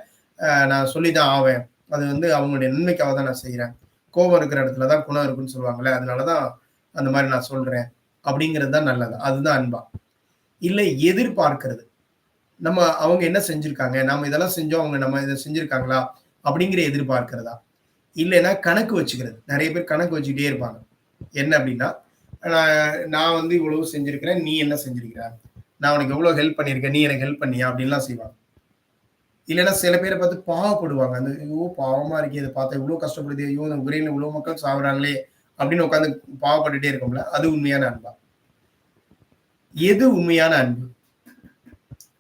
நான் சொல்லி தான் ஆவேன். அது வந்து அவங்களுடைய நன்மைக்காக தான் நான் செய்றேன். கோபம் இருக்கிற இடத்துல தான் குணம் இருக்குன்னு சொல்லுவாங்கல்ல. அதனால தான் அந்த மாரி நான் சொல்றேன். அப்படிங்கிறது தான் நல்லது. அதுதான் அன்பா. இல்ல எதிர்பார்க்கிறது. அவங்க என்ன செஞ்சிருக்காங்க? நாம இதெல்லாம் செஞ்சோம். அவங்க நம்ம இத செஞ்சிருக்காங்களா? அப்படிங்கிற எதிர்பார்க்கிறதா? இல்லன்னா கணக்கு வச்சுக்கிறது. நெறைய பேர் கணக்கு வச்சுக்கிட்டே இருப்பாங்க. என்ன அப்படின்னா, நான் வந்து இவ்வளவு செஞ்சிருக்கிறேன். நீ என்ன செஞ்சிருக்கிற? நான் உனக்கு எவ்வளவு ஹெல்ப் பண்ணியிருக்கேன். நீ எனக்கு ஹெல்ப் பண்ணியா? அப்படின்லாம் செய்வாங்க. இல்லன்னா சில பேர பார்த்து பாவப்படுவாங்க. ஐயோ! பாவமா இருக்கே! இத பார்த்தா இவ்ளோ கஷ்டப்படுதே! ஐயோ! இந்த உக்ரைன்ல இவ்ளோ மக்கள் சாவுறாங்களே! அப்படின்னு உட்கார்ந்து பாவப்பட்டுட்டே இருக்கோம்ல. அது உண்மையான அன்பா? எது உண்மையான அன்பு?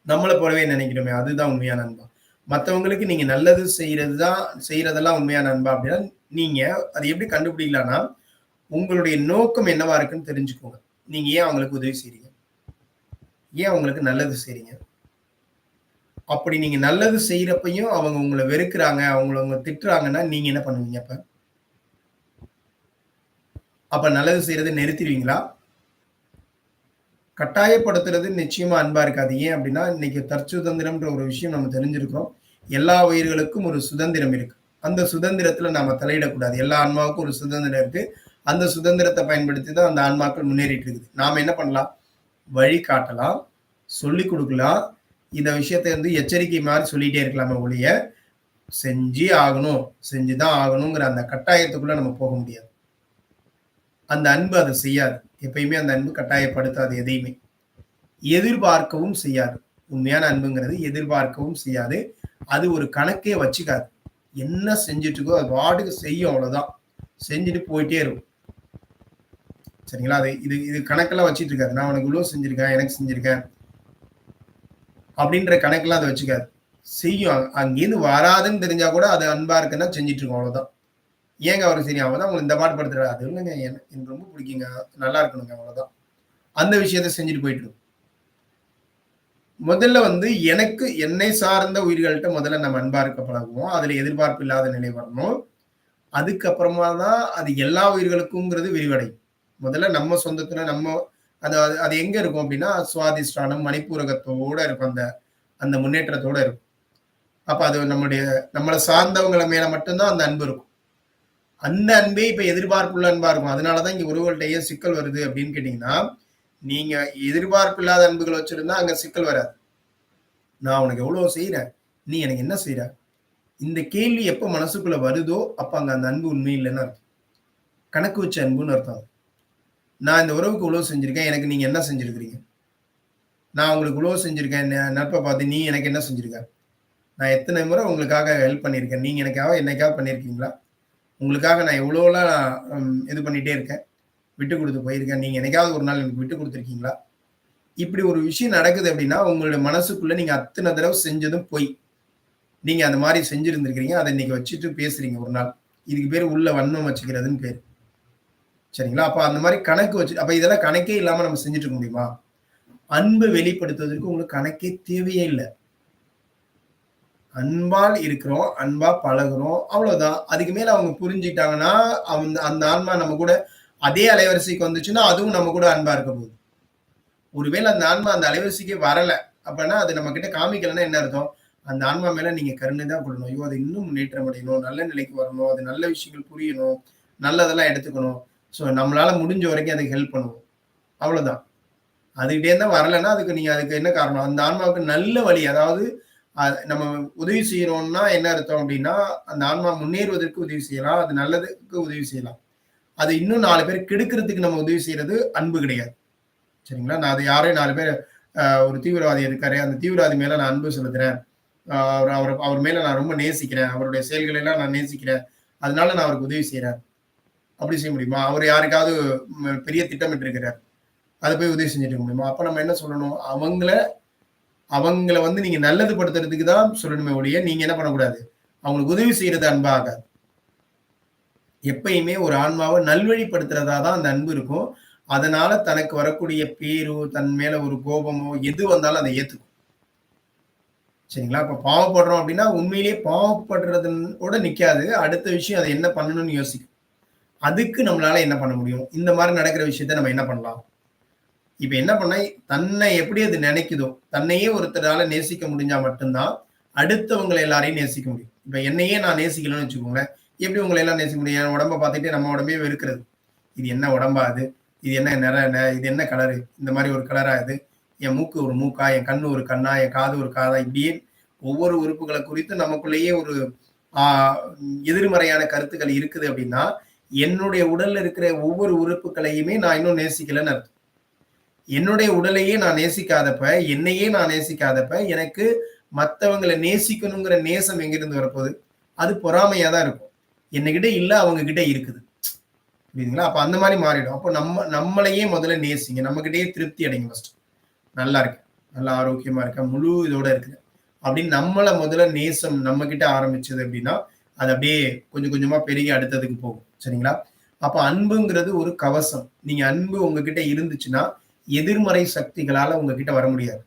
நம்மள போலவே நினைக்கிறோமே, அதுதான் உண்மையான அன்பா? மத்தவங்களுக்கு நீங்க நல்லது செய்றதெல்லாம் உண்மையான அன்பா அப்படின்னா, நீங்க அத எப்படி கண்டுபிடிக்கலாம்னா, உங்களுடைய நோக்கம் என்னவா இருக்குன்னு தெரிஞ்சுக்கோங்க. நீங்க ஏன் அவங்களுக்கு உதவி செய்றீங்க? ஏன் அவங்களுக்கு நல்லது செய்றீங்க? அப்படி நீங்க நல்லது செய்றப்பயும் அவங்க உங்கள வெறுக்கிறாங்க, உங்கள திட்டுறாங்கன்னா, நீங்க என்ன பண்ணுவீங்க அப்ப? அப்ப நல்லது செய்றத நிறுத்திருவீங்களா? கட்டாயப்படுத்துறது நிச்சயமா அன்பா இருக்காது. ஏன் அப்டின்னா, இன்னைக்கு தற்சுதந்திரம்ன்ற ஒரு விஷயம் நம்ம தெரிஞ்சிருக்கிறோம். எல்லா உயிர்களுக்கும் ஒரு சுதந்திரம் இருக்கு. அந்த சுதந்திரத்துல நாம தலையிடக்கூடாது. எல்லா ஆன்மாவுக்கும் ஒரு சுதந்திரம் இருக்கு. அந்த சுதந்திரத்த பயன்படுத்தி தான் அந்த ஆன்மாக்கள் முன்னேறிட்டு இருக்குது. நாம என்ன பண்ணலாம்? வழி காட்டலாம், சொல்லிக் குடுக்கலாம். இந்த விஷயத்த வந்து எச்சரிக்கை மாரி சொல்லிட்டே இருக்கலாமே ஒழிய, செஞ்சே ஆகணும், செஞ்சு தான் ஆகணுங்கிற அந்த கட்டாயத்துக்குள்ள நம்ம போக முடியாது. அந்த அன்பு அத செய்யாது. எப்பயுமே அந்த அன்பு கட்டாயப்படுத்தாது எதையுமே. எதிர்பார்க்கவும் செய்யாது. உண்மையான அன்புங்கிறது எதிர்பார்க்கவும் செய்யாது. அது ஒரு கணக்கே வச்சுக்காது. என்ன செஞ்சுட்டு இருக்கோ, அது பாட்டுக்கு செய்யும் அவ்வளோதான். செஞ்சுட்டு போயிட்டே இருக்கும். சரிங்களா? அது இது இது கணக்கெல்லாம் வச்சுட்டு இருக்காது. நான் உனக்கு இவ்வளோ செஞ்சிருக்கேன், எனக்கு செஞ்சிருக்கேன். அப்படின்ற கணக்கெல்லாம் அது வச்சுக்காது. செய்யும். அங்கேருந்து வராதுன்னு தெரிஞ்சா கூட அது அன்பா இருக்குன்னா செஞ்சுட்டு இருக்கும் அவ்வளோதான். ஏங்க அவருக்கு சரி அவ தான் உங்கள இந்த பாடு படுத்துறா. அது இல்லங்க எனக்கு ரொம்ப பிடிக்குங்க. நல்லா இருக்கணுங்க அவ்வளோதான். அந்த விஷயத்த செஞ்சுட்டு போயிட்டு இருக்கும். முதல்ல வந்து என்னை சார்ந்த உயிர்கள்ட்ட முதல்ல நம்ம அன்பா இருக்க பழகுவோம். அதுல எதிர்பார்ப்பு இல்லாத நிலை வரணும். அதுக்கப்புறமா தான் அது எல்லா உயிர்களுக்கும்ங்கிறது விரிவடையும். முதல்ல நம்ம சொந்தத்துல அது அது அது எங்க இருக்கும் அப்டின்னா, சுவாதிஷ்டானம், மணிப்பூரகத்தோட இருக்கும். அந்த அந்த முன்னேற்றத்தோட இருக்கும். அப்ப அது நம்மள சார்ந்தவங்கள மேல மட்டும் தான் அந்த அன்பு இருக்கும். அந்த அன்பே இப்ப எதிர்பார்ப்புள்ள அன்பா இருக்கும். அதனால தான் இங்க உறவுகள்ட்ட ஏன் சிக்கல் வருது அப்டின்னு கேட்டீங்கன்னா, நீங்க எதிர்பார்ப்பு இல்லாத அன்புகள் வச்சிருந்தா அங்க சிக்கல் வராது. நான் உனக்கு எவ்வளோ செய்றேன். நீ எனக்கு என்ன செய்ற? இந்த கேள்வி எப்ப மனசுக்குள்ள வருதோ, அப்ப அங்க அந்த அன்பு உண்மை இல்லன்னு அர்த்தம். கணக்கு வச்ச அன்புன்னு அர்த்தம் அது. நான் இந்த உறவுக்கு இவ்வளோ செஞ்சிருக்கேன். எனக்கு நீங்க என்ன செஞ்சிருக்கிறீங்க? நான் உங்களுக்கு இவ்வளோ செஞ்சிருக்கேன். நட்ப பார்த்து நீ எனக்கு என்ன செஞ்சிருக்க? நான் எத்தன முறை உங்களுக்காக ஹெல்ப் பண்ணியிருக்கேன். நீங்க எனக்காக என்னைக்காவது பண்ணியிருக்கீங்களா? உங்களுக்காக நான் எவ்வளோலாம் இது பண்ணிட்டே இருக்கேன். விட்டு குடுத்து போயிருக்கேன். நீங்க என்னைக்காவது ஒரு நாள் எனக்கு விட்டு குடுத்துருக்கீங்களா? இப்படி ஒரு விஷயம் நடக்குது அப்படின்னா, உங்களுடைய மனசுக்குள்ள நீங்க அத்தன தடவ செஞ்சதும் பொய். நீங்க அந்த மாரி செஞ்சிருந்திருக்கிறீங்க. அத இன்னைக்கு வச்சுட்டு பேசுறீங்க ஒரு நாள். இதுக்கு பேரு உள்ள வன்மம் வச்சுக்கிறதுன்னு பேரு. சரிங்களா? அப்ப அந்த மாரி கணக்கு வச்சு அப்ப இதெல்லாம் கணக்கே இல்லாம நம்ம செஞ்சுட்டு இருக்க முடியுமா? அன்ப வெளிப்படுத்துவதற்கு உங்களுக்கு கணக்கே தேவையே இல்ல. அன்பால் இருக்கிறோம், அன்பா பழகுறோம். அவ்வளோதான். அதுக்கு மேல அவங்க புரிஞ்சுக்கிட்டாங்கன்னா, அந்த ஆன்மா நம்ம கூட அதே அலைவரிசைக்கு வந்துச்சுன்னா, அதுவும் நம்ம கூட அன்பா இருக்க போகுது. ஒருவேள அந்த ஆன்மா அந்த அலைவரிசைக்கு வரல, அப்பன்னா அது நம்மகிட்ட காமிக்கலன்னா என்ன அர்த்தம்? அந்த ஆன்மா மேல நீங்க கருணை தான் கொள்ளணும். ஐயோ! அது இன்னும் முன்னேற்றம் அடையணும், நல்ல நிலைக்கு வரணும், அது நல்ல விஷயங்கள் புரியணும், நல்லதெல்லாம் எடுத்துக்கணும். ஸோ நம்மளால முடிஞ்ச வரைக்கும் அதுக்கு ஹெல்ப் பண்ணுவோம். அவ்வளோதான். அதுகிட்டேருந்து வரலன்னா, அதுக்கு என்ன காரணம்? அந்த ஆன்மாவுக்கு நல்ல வழி, அதாவது நம்ம உதவி செய்றோம்னா என்ன அர்த்தம் அப்டின்னா, அந்த ஆன்மா முன்னேறுவதற்கு உதவி செய்யலாம். அது நல்லதுக்கு உதவி செய்யலாம். அது இன்னும் 4 பேர் கெடுக்கிறதுக்கு நம்ம உதவி செய்றது அன்பு கிடையாது. சரிங்களா? நான் அது யாரையும் 4 பேர் ஒரு தீவிரவாதி இருக்காரு. அந்த தீவிரவாதி மேல நான் அன்பு செலுத்துறேன். அ அவர அவர அவர் மேல நான் ரொம்ப நேசிக்கிறேன். அவருடைய செயல்களை எல்லாம் நான் நேசிக்கிறேன். அதனால நான் அவருக்கு உதவி செய்றேன். அப்படி செய்ய முடியுமா? அவரு யாருக்காவது பெரிய திட்டமிட்டு இருக்கிறார். அத போய் உதவி செஞ்சுட்டு இருக்க முடியுமா? அப்ப நம்ம என்ன சொல்லணும்? அவங்கள அவங்கள வந்து நீங்க நல்லது படுத்துறதுக்கு தான் சொல்லணுமே ஒழிய, நீங்க என்ன பண்ணக்கூடாது? அவங்களுக்கு உதவி செய்றது அன்பா ஆகாது. எப்பயுமே ஒரு ஆன்மாவ நல்வழிப்படுத்துறதா தான் அந்த அன்பு இருக்கும். அதனால தனக்கு வரக்கூடிய பேரோ, தன் மேல ஒரு கோபமோ, எது வந்தாலும் அத ஏத்துக்கும். சரிங்களா? அப்ப பாவப்படுறோம் அப்படின்னா, உண்மையிலேயே பாவப்படுறதோட நிக்காது. அடுத்த விஷயம் அத என்ன பண்ணணும்னு யோசிக்கும். அதுக்கு நம்மளால என்ன பண்ண முடியும்? இந்த மாரி நடக்கிற விஷயத்த நம்ம என்ன பண்ணலாம்? இப்ப என்ன பண்ணா, தன்னை எப்படி அது நெனைக்குதோ, தன்னையே ஒருத்தரால நேசிக்க முடிஞ்சா மட்டும் தான், அடுத்தவங்கள எல்லாரையும் நேசிக்க முடியும். இப்ப என்னையே நான் நேசிக்கலன்னு வச்சுக்கோங்களேன், எப்படி உங்கள எல்லாம் நேசிக்க முடியும்? என் உடம்ப பார்த்துட்டு நம்ம உடம்பையே வெறுக்கிறது. இது என்ன உடம்பா இது? இது என்ன இது என்ன கலரு? இந்த மாரி ஒரு கலரா இது? என் மூக்கு ஒரு மூக்கா? என் கண்ணு ஒரு கண்ணா? என் காது ஒரு காதா? இப்படியே ஒவ்வொரு உறுப்புகள குறித்து நமக்குள்ளேயே ஒரு ஆ எதிர்மறையான கருத்துக்கள் இருக்குது அப்படின்னா, என்னுடைய உடல்ல இருக்கிற ஒவ்வொரு உறுப்புகளையுமே நான் இன்னும் நேசிக்கலன்னு அர்த்தம். என்னுடைய உடலையே நான் நேசிக்காதப்ப, என்னையே நான் நேசிக்காதப்ப, எனக்கு மத்தவங்கள நேசிக்கணுங்கிற நேசம் எங்கிருந்து வரப்போகுது? அது பொறாமையா தான் இருக்கும். என்கிட்ட இல்ல, அவங்க கிட்ட இருக்குது. புரியுதுங்களா? அப்ப அந்த மாரி மாறிடும். அப்போ நம்மளையே முதல்ல நேசிங்க. நம்மகிட்டயே திருப்தி அடைங்க ஃபர்ஸ்ட். நல்லா இருக்கேன். நல்லா ஆரோக்கியமா இருக்கேன். முழு இதோட இருக்கிறேன். அப்படின்னு நம்மள முதல்ல நேசம் நம்மகிட்ட ஆரம்பிச்சது அப்படின்னா, அது அப்படியே கொஞ்சம் கொஞ்சமா பெருகி அடுத்ததுக்கு போகும். சரிங்களா? அப்ப அன்புங்கிறது ஒரு கவசம். நீங்க அன்பு உங்ககிட்ட இருந்துச்சுன்னா, எதிர்மறை சக்திகளால உங்ககிட்ட வர முடியாது.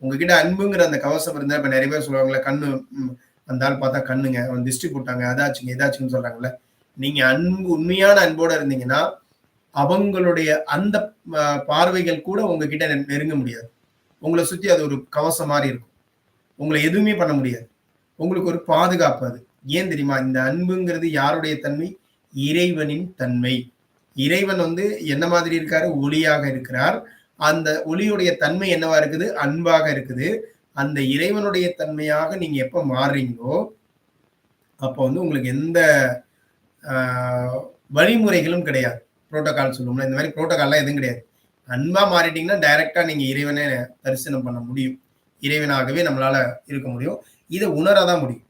உங்ககிட்ட அன்புங்கிற அந்த கவசம் இருந்தா, இப்ப நெறைய பேர் சொல்லுவாங்கல்ல, கண்ணு அந்த ஆள் பார்த்தா கண்ணுங்க. அவன் திஷ்டி போட்டாங்க. அதாச்சுங்க, இதாச்சுன்னு சொல்றாங்கல்ல. நீங்க உண்மையான அன்போட இருந்தீங்கன்னா, அவங்களுடைய அந்த பார்வைகள் கூட உங்ககிட்ட நெருங்க முடியாது. உங்கள சுத்தி அது ஒரு கவசம் மாரி இருக்கும். உங்கள எதுவுமே பண்ண முடியாது. உங்களுக்கு ஒரு பாதுகாப்பு அது. ஏன் தெரியுமா? இந்த அன்புங்கிறது யாருடைய தன்மை? இறைவனின் தன்மை. இறைவன் வந்து என்ன மாதிரி இருக்காரு? ஒளியாக இருக்கிறார். அந்த ஒளியுடைய தன்மை என்னவா இருக்குது? அன்பாக இருக்குது. அந்த இறைவனுடைய தன்மையாக நீங்க எப்ப மாறுறீங்களோ, அப்போ வந்து உங்களுக்கு எந்த அ வழிமுறைகளும் கிடையாது. புரோட்டோகால் சொல்லுவோம்ல, இந்த மாரி புரோட்டோகால்லாம் எதுவும் கிடையாது. அன்பா மாறிட்டீங்கன்னா, டைரக்ட்டா நீங்க இறைவன தரிசனம் பண்ண முடியும். இறைவனாகவே நம்மளால இருக்க முடியும். இத உணர தான் முடியும்.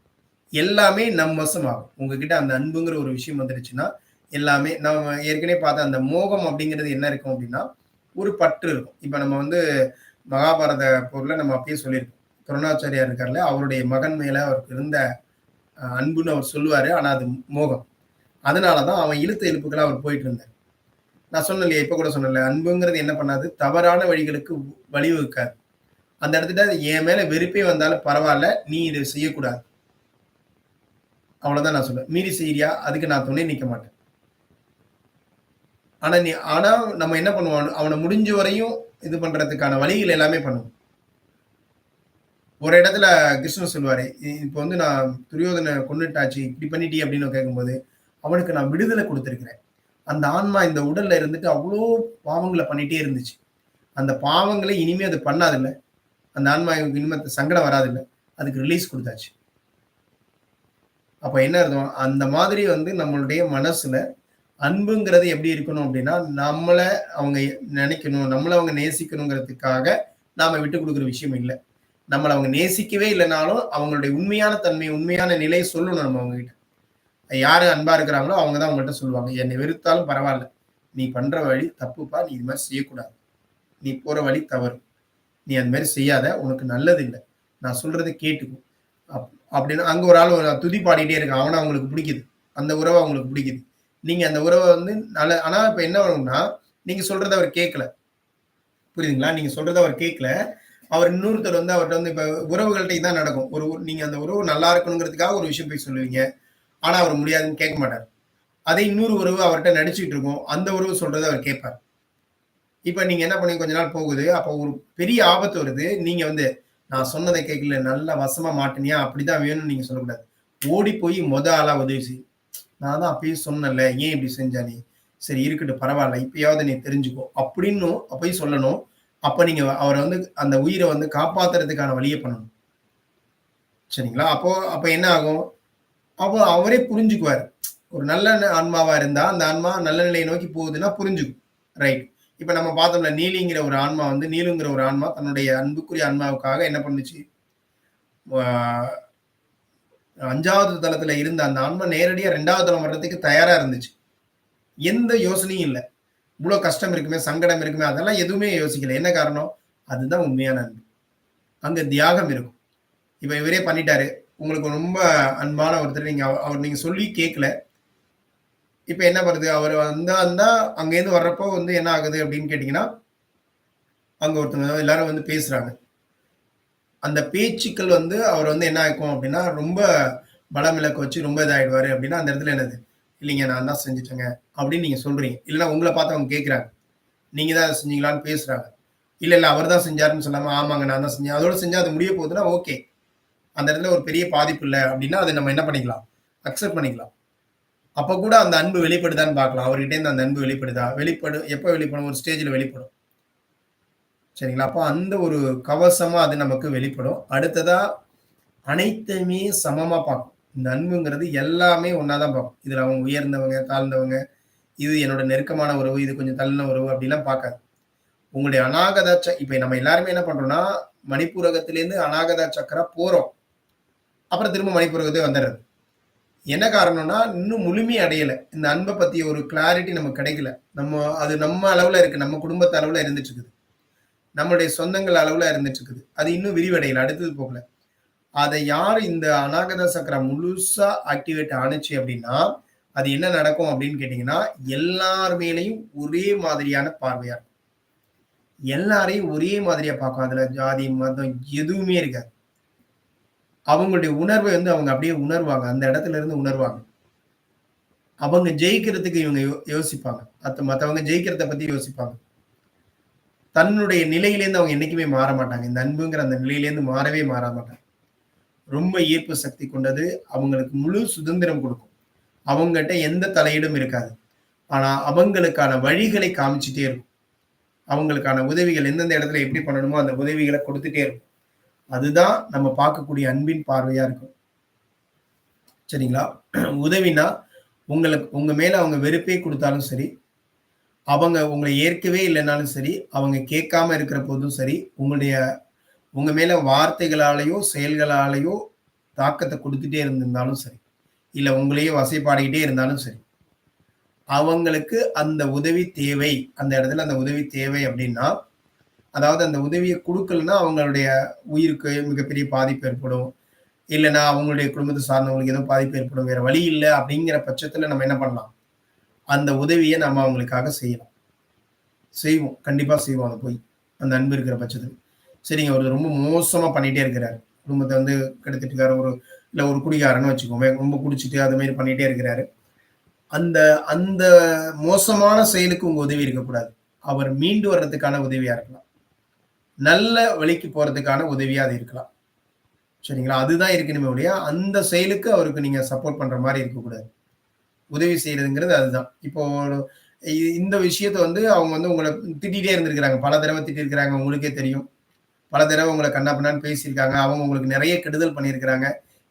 எல்லாமே நம் வசமாகும். உங்ககிட்ட அந்த அன்புங்கிற ஒரு விஷயம் வந்துருச்சுன்னா, எல்லாமே நம்ம ஏற்கனவே பார்த்த அந்த மோகம் அப்படிங்கிறது என்ன இருக்கும் அப்படின்னா, ஒரு பற்று இருக்கும். இப்ப நம்ம வந்து மகாபாரத போர்ல நம்ம அப்பயே சொல்லியிருக்கோம். துரோணாச்சாரியார் இருக்கார்ல, அவருடைய மகன் மேல அவருக்கு இருந்த அன்புன்னு அவர் சொல்லுவாரு. ஆனா அது மோகம். அதனால தான் அவன் இழுத்த இழுப்புகளா அவர் போயிட்டு இருந்தார். நான் சொன்னேன் இல்லையா, இப்ப கூட சொன்னேன்ல, அன்புங்கிறது என்ன பண்ணாது? தவறான வழிகளுக்கு வழிவகுக்காது. அந்த இடத்துல என் மேல வெறுப்பே வந்தாலும் பரவால்ல, நீ இத செய்யக்கூடாது. அவ்வளவுதான் நான் சொல்லுவேன். மீறி செய்றியா? அதுக்கு நான் துணை நிக்க மாட்டேன். ஆனா நம்ம என்ன பண்ணுவோம்? அவன முடிஞ்ச வரையும் இது பண்றதுக்கான வழிகள் எல்லாமே பண்ணுவோம். ஒரு இடத்துல கிருஷ்ணர் சொல்லுவாரு, இப்ப வந்து நான் துரியோதன கொன்னுட்டாச்சு, இப்படி பண்ணிட்டியே அப்படின்னு கேட்கும்போது, அவனுக்கு நான் விடுதலை குடுத்திருக்கிறேன். அந்த ஆன்மா இந்த உடல்ல இருந்துட்டு அவ்ளோ பாவங்கள பண்ணிட்டே இருந்துச்சு. அந்த பாவங்கள இனிமே அது பண்ணாதுல்ல. அந்த ஆன்மாவுக்கு இனிமே சங்கடம் வராதுல்ல. அதுக்கு ரிலீஸ் குடுத்தாச்சு. அப்ப என்ன அர்த்தம்? அந்த மாதிரி வந்து நம்மளுடைய மனசுல அன்புங்கிறது எப்படி இருக்கணும் அப்படின்னா, நம்மள அவங்க நெனைக்கணும், நம்மள அவங்க நேசிக்கணுங்கிறதுக்காக நாம விட்டுக் குடுக்குற விஷயம் இல்ல. நம்மள அவங்க நேசிக்கவே இல்லனாலும், அவங்களுடைய உண்மையான தன்மை, உண்மையான நிலைய சொல்லணும் நம்ம அவங்ககிட்ட. யாரு அன்பா இருக்கிறாங்களோ, அவங்க தான் உங்கள்ட்ட சொல்லுவாங்க. என்னை வெறுத்தாலும் பரவால்ல. நீ பண்ற வழி தப்புப்பா. நீ இது மாரி செய்யக்கூடாது. நீ போற வழி தவறு. நீ அந்த மாரி செய்யாத. உனக்கு நல்லது இல்ல. நான் சொல்றத கேட்டுக்கோ. அப் அப்படின்னு அங்க ஒரு ஆள் ஒரு துதி பாடிட்டே இருக்கான். அவன அவங்களுக்கு பிடிக்குது. அந்த உறவு அவங்களுக்கு பிடிக்குது. நீங்க அந்த உறவ வந்து ஆனா இப்ப என்ன ஆகும்னா, நீங்க சொல்றத அவர் கேட்கல. புரியுதுங்களா? நீங்க சொல்றத அவர் கேட்கல. அவர் இன்னொருத்தர் வந்து அவர்ட்ட வந்து இப்ப உறவுகள்ட்ட இதான் நடக்கும். நீங்க அந்த உறவு நல்லா இருக்கணுங்கிறதுக்காக ஒரு விஷயம் போய் சொல்லுவீங்க. ஆனா அவர் முடியாதுன்னு கேட்க மாட்டாரு. அதே இன்னொரு உறவு அவர்ட்ட நடிச்சுட்டு இருக்கும். அந்த உறவு சொல்றத அவர் கேட்பார். இப்ப நீங்க என்ன பண்ணீங்க கொஞ்ச நாள் போகுது. அப்ப ஒரு பெரிய ஆபத்து வருது. நீங்க வந்து நான் சொன்னத கேட்கல. நல்லா வசமா மாட்டுனியா? அப்படிதான் வேணும்னு நீங்க சொல்லக்கூடாது. ஓடி போய் ஆளா உதவி செய். நான் தான் அப்பயே சொன்னேன்ல. ஏன் இப்படி செஞ்ச நீ? சரி இருக்கட்டும் பரவால்ல. இப்பயாவது நீ தெரிஞ்சுக்கோ. அப்படின்னும் போய் சொல்லணும். அப்ப நீங்க அவர வந்து அந்த உயிர வந்து காப்பாத்துறதுக்கான வழிய பண்ணணும். சரிங்களா? அப்ப என்ன ஆகும்? அப்போ அவரே புரிஞ்சுக்குவாரு. ஒரு நல்ல ஆன்மாவா இருந்தா, அந்த ஆன்மா நல்ல நிலையை நோக்கி போகுதுன்னா புரிஞ்சுக்கும். ரைட். இப்ப நம்ம பார்த்தோம்ல, நீலுங்கிற ஒரு ஆன்மா தன்னுடைய அன்புக்குரிய ஆன்மாவுக்காக என்ன பண்ணுச்சு? ஆ 5வது தளத்துல இருந்த அந்த ஆன்மா நேரடியா 2வது தளம் வர்றதுக்கு தயாரா இருந்துச்சு. எந்த யோசனையும் இல்ல. இவ்ளோ கஷ்டம் இருக்குமே, சங்கடம் இருக்குமே, அதெல்லாம் எதுவுமே யோசிக்கல. என்ன காரணம்? அதுதான் உண்மையான அன்பு. அங்க தியாகம் இருக்கும். இப்ப இவரே பண்ணிட்டாரு. உங்களுக்கு ரொம்ப அன்பான ஒருத்தர் நீங்க சொல்லி கேட்கல. இப்ப என்ன வருது? அவரு வந்தா வந்தா அங்கேருந்து வர்றப்போ வந்து என்ன ஆகுது அப்படின்னு கேட்டீங்கன்னா, அங்க ஒருத்தவங்க எல்லாரும் வந்து பேசுறாங்க. அந்த பேச்சுக்கள் வந்து அவர் வந்து என்ன ஆகும் அப்படின்னா, ரொம்ப பலம் இழக்க வச்சு ரொம்ப இதாயிடுவாரு அப்படின்னா, அந்த இடத்துல என்னது? இல்லைங்க நான் தான் செஞ்சுட்டேங்க அப்படின்னு நீங்க சொல்றீங்க. இல்லன்னா உங்கள பார்த்து அவங்க கேட்கிறாங்க. நீங்க தான் அத செஞ்சீங்களான்னு பேசுறாங்க. இல்ல, இல்ல அவர் தான் செஞ்சாருன்னு சொல்லாம, ஆமாங்க நான் தான் செஞ்சேன். அதோட செஞ்சா அது முடிய போகுதுன்னா ஓகே. அந்த இடத்துல ஒரு பெரிய பாதிப்பு இல்ல அப்படின்னா, அத நம்ம என்ன பண்ணிக்கலாம்? அக்செப்ட் பண்ணிக்கலாம். அப்ப கூட அந்த அன்பு வெளிப்படுதான்னு பார்க்கலாம். அவர்கிட்ட இருந்து அந்த அன்பு வெளிப்படுதா? எப்ப வெளிப்படும்? ஒரு ஸ்டேஜ்ல வெளிப்படும். சரிங்களா? அப்ப அந்த ஒரு கவசமா அது நமக்கு வெளிப்படும். அடுத்ததா அனைத்தையுமே சமமா பார்க்கும். இந்த அன்புங்கிறது எல்லாமே ஒண்ணா தான் பார்க்கும். இதுல அவங்க உயர்ந்தவங்க, தாழ்ந்தவங்க, இது என்னோட நெருக்கமான உறவு, இது கொஞ்சம் தள்ளின உறவு அப்படிலாம் பார்க்காது. உங்களுடைய அநாகத இப்ப நம்ம எல்லாருமே என்ன பண்றோம்னா, மணிப்பூரகத்திலேருந்து அநாகத சக்கரா போறோம். அப்புறம் திரும்ப மணிப்பூரகத்துக்கு வந்துர்றது. என்ன காரணம்னா, இன்னும் முழுமை அடையல. இந்த அன்ப பத்திய ஒரு கிளாரிட்டி நமக்கு கிடைக்கல. அது நம்ம அளவுல இருக்கு. நம்ம குடும்பத்து அளவுல இருந்துட்டு இருக்குது. நம்மளுடைய சொந்தங்கள் அளவுல இருந்துட்டு இருக்குது. அது இன்னும் விரிவடையல. அடுத்தது போகல. அதை யாரு இந்த அநாகத சக்கரம் முழுசா ஆக்டிவேட் ஆனுச்சு அப்படின்னா, அது என்ன நடக்கும் அப்படின்னு கேட்டீங்கன்னா, எல்லார் மேலயும் ஒரே மாதிரியான பார்வையா இருக்கும். எல்லாரையும் ஒரே மாதிரியா பார்க்கும். அதுல ஜாதி, மதம் எதுவுமே இருக்காது. அவங்களுடைய உணர்வை வந்து அவங்க அப்படியே உணர்வாங்க. அந்த இடத்துல இருந்து உணர்வாங்க. அவங்க ஜெயிக்கிறதுக்கு இவங்க யோசிப்பாங்க. மத்தவங்க ஜெயிக்கிறத பத்தி யோசிப்பாங்க. தன்னுடைய நிலையிலேருந்து அவங்க என்னைக்குமே மாற மாட்டாங்க. இந்த அன்புங்கிற அந்த நிலையிலேருந்து மாறவே மாற மாட்டாங்க. ரொம்ப ஈர்ப்பு சக்தி கொண்டது. அவங்களுக்கு முழு சுதந்திரம் குடுக்கும். அவங்கட்ட எந்த தலையீடும் இருக்காது. ஆனா, அவங்களுக்கான வழிகளை காமிச்சுட்டே இருக்கும். அவங்களுக்கான உதவிகள் எந்தெந்த இடத்துல எப்படி பண்ணணுமோ அந்த உதவிகள குடுத்துட்டே இருக்கும். அதுதான் நம்ம பார்க்கக்கூடிய அன்பின் பார்வையா இருக்கும். சரிங்களா? உதவினா, உங்க மேல அவங்க வெறுப்பே குடுத்தாலும் சரி, அவங்க உங்கள ஏற்கவே இல்லனாலும் சரி, அவங்க கேட்காம இருக்கிற போதும் சரி, உங்க மேல வார்த்தைகளாலயோ, செயல்களாலயோ தாக்கத்த குடுத்துட்டே இருந்திருந்தாலும் சரி, இல்ல உங்களையே வசைபாடிக்கிட்டே இருந்தாலும் சரி, அவங்களுக்கு அந்த உதவி தேவை. அந்த இடத்துல அந்த உதவி தேவை அப்டின்னா, அதாவது அந்த உதவிய குடுக்கலன்னா, அவங்களுடைய உயிருக்கு மிகப்பெரிய பாதிப்பு ஏற்படும். இல்லன்னா அவங்களுடைய குடும்பத்த சார்ந்தவங்களுக்கு ஏதோ பாதிப்பு ஏற்படும். வேற வழி இல்ல அப்டிங்கிற பட்சத்துல நம்ம என்ன பண்ணலாம்? அந்த உதவிய நம்ம அவங்களுக்காக செய்யலாம். செய்வோம். கண்டிப்பா செய்வோம் அத போய். அந்த அன்பு இருக்கிற பட்சத்துல. சரிங்க அவரு ரொம்ப மோசமா பண்ணிட்டே இருக்கிறாரு. குடும்பத்த வந்து கெடுத்துட்டு இருக்காரு. இல்ல ஒரு குடிகாரன்னு வச்சுக்கோங்க. ரொம்ப குடிச்சிட்டு அது மாரி பண்ணிட்டே இருக்கிறாரு. அந்த அந்த மோசமான செயலுக்கு உங்க உதவி இருக்கக்கூடாது. அவர் மீண்டு வர்றதுக்கான உதவியா இருக்கலாம். நல்ல வழிக்கு போறதுக்கான உதவியா அது இருக்கலாம். சரிங்களா? அதுதான் இருக்கணுமே ஒழிய, அந்த செயலுக்கு அவருக்கு நீங்க சப்போர்ட் பண்ற மாரி இருக்கக்கூடாது. உதவி செய்றதுங்கிறது அதுதான். இப்போ இந்த விஷயத்த வந்து அவங்க வந்து உங்கள திட்டிட்டே இருந்திருக்கிறாங்க. பல தடவ திட்டியிருக்கிறாங்க. உங்களுக்கே தெரியும். பல தடவ உங்கள கன்னா பின்னான்னு பேசியிருக்காங்க. அவங்க உங்களுக்கு நெறைய கெடுதல் பண்ணியிருக்கிறாங்க.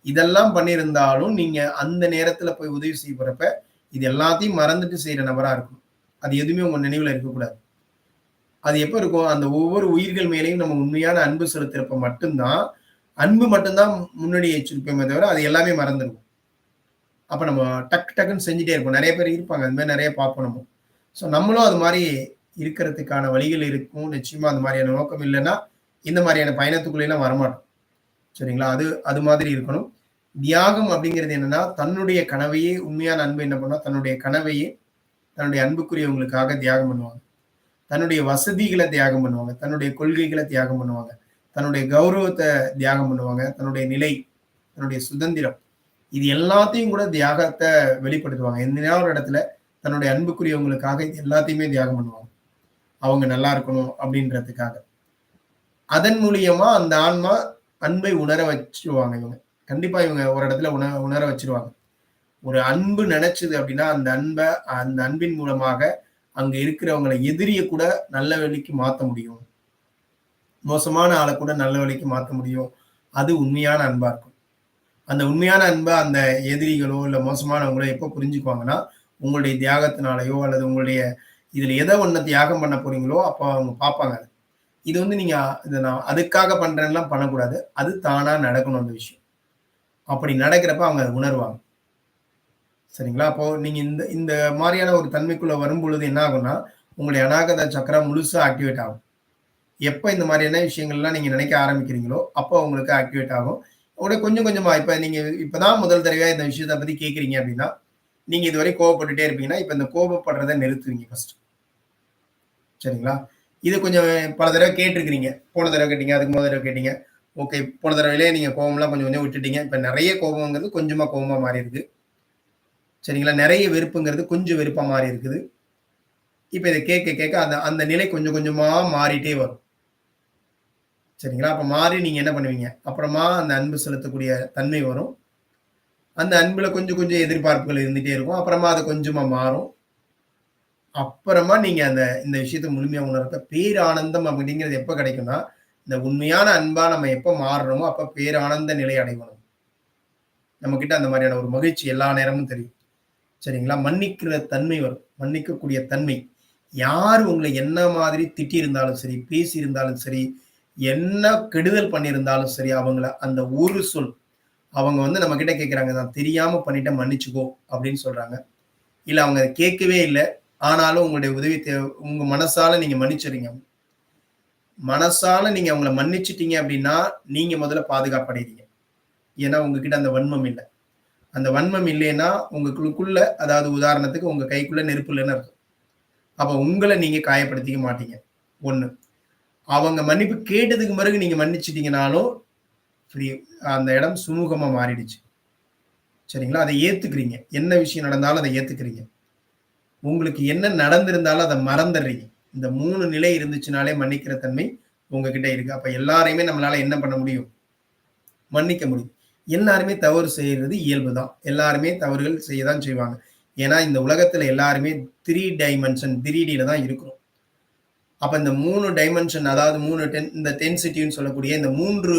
இதெல்லாம் பண்ணியிருந்தாலும், நீங்க அந்த நேரத்துல போய் உதவி செய்ய போறப்ப, இது எல்லாத்தையும் மறந்துட்டு செய்ற நபரா இருக்கணும். அது எதுவுமே உங்க நினைவுல இருக்கக்கூடாது. அது எப்ப இருக்கும்? அந்த ஒவ்வொரு உயிர்கள் மேலயும் நம்ம உண்மையான அன்பு செலுத்துறப்ப மட்டும் தான், அன்பு மட்டும் தான் முன்னாடி வச்சிருப்போமே தவிர, அது எல்லாமே மறந்துருவோம். அப்ப நம்ம டக்குன்னு செஞ்சுட்டே இருப்போம். நெறைய பேர் இருப்பாங்க. அது மாரி நெறைய பார்ப்போம் நம்ம. ஸோ நம்மளும் அது மாரி இருக்கிறதுக்கான வழிகள் இருக்கும். நிச்சயமா அந்த மாரியான நோக்கம் இல்லன்னா, இந்த மாரியான பயணத்துக்குள்ளலாம் வரமாட்டோம். சரிங்களா? அது அது மாதிரி இருக்கணும். தியாகம் அப்படிங்கிறது என்னன்னா, தன்னுடைய கனவையே உண்மையான அன்பு என்ன பண்ணும்னா, தன்னுடைய கனவையே தன்னுடைய அன்புக்குரியவங்களுக்காக தியாகம் பண்ணுவாங்க. தன்னுடைய வசதிகள தியாகம் பண்ணுவாங்க. தன்னுடைய கொள்கைகள தியாகம் பண்ணுவாங்க. தன்னுடைய கௌரவத்த தியாகம் பண்ணுவாங்க. தன்னுடைய நிலை, தன்னுடைய சுதந்திரம். இது எல்லாத்தையும் கூட தியாகத்த வெளிப்படுத்துவாங்க. எந்நேரம் ஒரு இடத்துல தன்னுடைய அன்புக்குரியவங்களுக்காக இது எல்லாத்தையுமே தியாகம் பண்ணுவாங்க. அவங்க நல்லா இருக்கணும் அப்படின்றதுக்காக. அதன் மூலியமா அந்த ஆன்மா அன்பை உணர வச்சுருவாங்க இவங்க. கண்டிப்பா இவங்க ஒரு இடத்துல உணர வச்சுருவாங்க. ஒரு அன்பு நெனச்சது அப்படின்னா, அந்த அன்பின் மூலமாக அங்க இருக்கிறவங்கள எதிரிய கூட நல்ல வழிக்கு மாத்த முடியும். மோசமான ஆள கூட நல்ல வழிக்கு மாத்த முடியும். அது உண்மையான அன்பா இருக்கும். அந்த உண்மையான அன்ப அந்த எதிரிகளோ, இல்ல மோசமானவங்களோ எப்ப புரிஞ்சுக்குவாங்கன்னா, உங்களுடைய தியாகத்தினாலயோ, அல்லது உங்களுடைய இதுல எத ஒண்ண தியாகம் பண்ண போறீங்களோ, அப்ப அவங்க பார்ப்பாங்க அத. இது வந்து நீங்க இத நான் அதுக்காக பண்றேன்லாம் பண்ணக்கூடாது. அது தானா நடக்கணும் அந்த விஷயம். அப்படி நடக்கிறப்ப அவங்க அத உணர்வாங்க. சரிங்களா? அப்போ நீங்க இந்த இந்த மாரியான ஒரு தன்மைக்குள்ள வரும்பொழுது என்ன ஆகும்னா, உங்களுடைய அநாகத சக்ரா முழுசா ஆக்டிவேட் ஆகும். எப்ப இந்த மாரியான விஷயங்கள்லாம் நீங்க நினைக்க ஆரம்பிக்கிறீங்களோ, அப்போ உங்களுக்கு ஆக்டிவேட் ஆகும். அப்படியே கொஞ்சம் கொஞ்சமா இப்ப நீங்க இப்ப தான் முதல் தடவையா இந்த விஷயத்த பத்தி கேட்கிறீங்க அப்படின்னா, நீங்க இதுவரை கோவப்பட்டுட்டே இருப்பீங்கன்னா, இப்ப இந்த கோபப்படுறத நிறுத்துவீங்க ஃபர்ஸ்ட். சரிங்களா? இது கொஞ்சம் பல தடவ கேட்டுருக்கிறீங்க. போன தடவ கேட்டீங்க, அதுக்கு முதல் தடவ கேட்டீங்க. ஓகே. போன தடவையிலே நீங்க கோவம்லாம் கொஞ்சம் கொஞ்சம் விட்டுட்டீங்க. இப்ப நெறைய கோபம்ங்கிறது கொஞ்சமா கோவமா மாறியிருக்கு. சரிங்களா? நெறைய வெறுப்புங்கிறது கொஞ்சம் வெறுப்பா மாறி இருக்குது. இப்ப இத கேட்க கேட்க அந்த அந்த நிலை கொஞ்சம் கொஞ்சமா மாறிட்டே வரும். சரிங்களா? அப்ப மாறி நீங்க என்ன பண்ணுவீங்க? அப்புறமா அந்த அன்பு செலுத்தக்கூடிய தன்மை வரும். அந்த அன்புல கொஞ்சம் கொஞ்சம் எதிர்பார்ப்புகள் இருந்துட்டே இருக்கும். அப்புறமா அது கொஞ்சமா மாறும். அப்புறமா நீங்க இந்த விஷயத்த முழுமையா உணர்றப்ப பேரானந்தம் அப்படிங்கிறது எப்ப கிடைக்கும்னா, இந்த உண்மையான அன்பா நம்ம எப்ப மாறுறோமோ, அப்ப பேரானந்த நிலை அடைவோம். நம்மகிட்ட அந்த மாரியான ஒரு மகிழ்ச்சி எல்லா நேரமும் தெரியும். சரிங்களா? மன்னிக்கிற தன்மை வரும். மன்னிக்கக்கூடிய தன்மை. யார் உங்கள என்ன மாதிரி திட்டியிருந்தாலும் சரி, பேசியிருந்தாலும் சரி, என்ன கெடுதல் பண்ணியிருந்தாலும் சரி, அவங்கள அந்த ஒரு சொல், அவங்க நம்மகிட்ட கேட்கிறாங்க, "நான் தெரியாம பண்ணிட்டேன் மன்னிச்சுக்கோ" அப்படின்னு சொல்றாங்க. இல்ல அவங்க கேட்கவே இல்ல. ஆனாலும் உங்களுடைய உதவி உங்க மனசால நீங்க மன்னிச்சுறீங்க. மனசால நீங்க அவங்கள மன்னிச்சுட்டீங்க அப்படின்னா, நீங்க முதல்ல பாதுகாப்பு அடையறீங்க. ஏன்னா உங்ககிட்ட அந்த வன்மம் இல்ல. அந்த வன்மம் இல்லைன்னா, உங்களுக்குள்ள அதாவது உதாரணத்துக்கு உங்க கைக்குள்ள நெருப்பு இல்லன்னு அர்த்தம். அப்ப உங்கள நீங்க காயப்படுத்திக்க மாட்டீங்க. 1. அவங்க மன்னிப்பு கேட்டதுக்கு பிறகு நீங்க மன்னிச்சுட்டீங்கனாலும், ஃப்ரீ அந்த இடம் சுமூகமா மாறிடுச்சு. சரிங்களா? அத ஏத்துக்கிறீங்க. என்ன விஷயம் நடந்தாலும் அத ஏத்துக்கிறீங்க. உங்களுக்கு என்ன நடந்திருந்தாலும் அத மறந்துடுறீங்க. இந்த 3 நிலை இருந்துச்சுனாலே மன்னிக்கிற தன்மை உங்ககிட்ட இருக்கு. அப்ப எல்லாரையுமே நம்மளால என்ன பண்ண முடியும்? மன்னிக்க முடியும். எல்லாருமே தவறு செய்றது இயல்பு தான். எல்லாருமே தவறுகள் செய்ய தான் செய்வாங்க. ஏன்னா, இந்த உலகத்துல எல்லாருமே 3 டைமென்ஷன் 3Dல தான் இருக்கிறோம். அப்ப இந்த 3 டைமென்ஷன் அதாவது 3 இந்த டென்சிட்டின்னு சொல்லக்கூடிய இந்த 3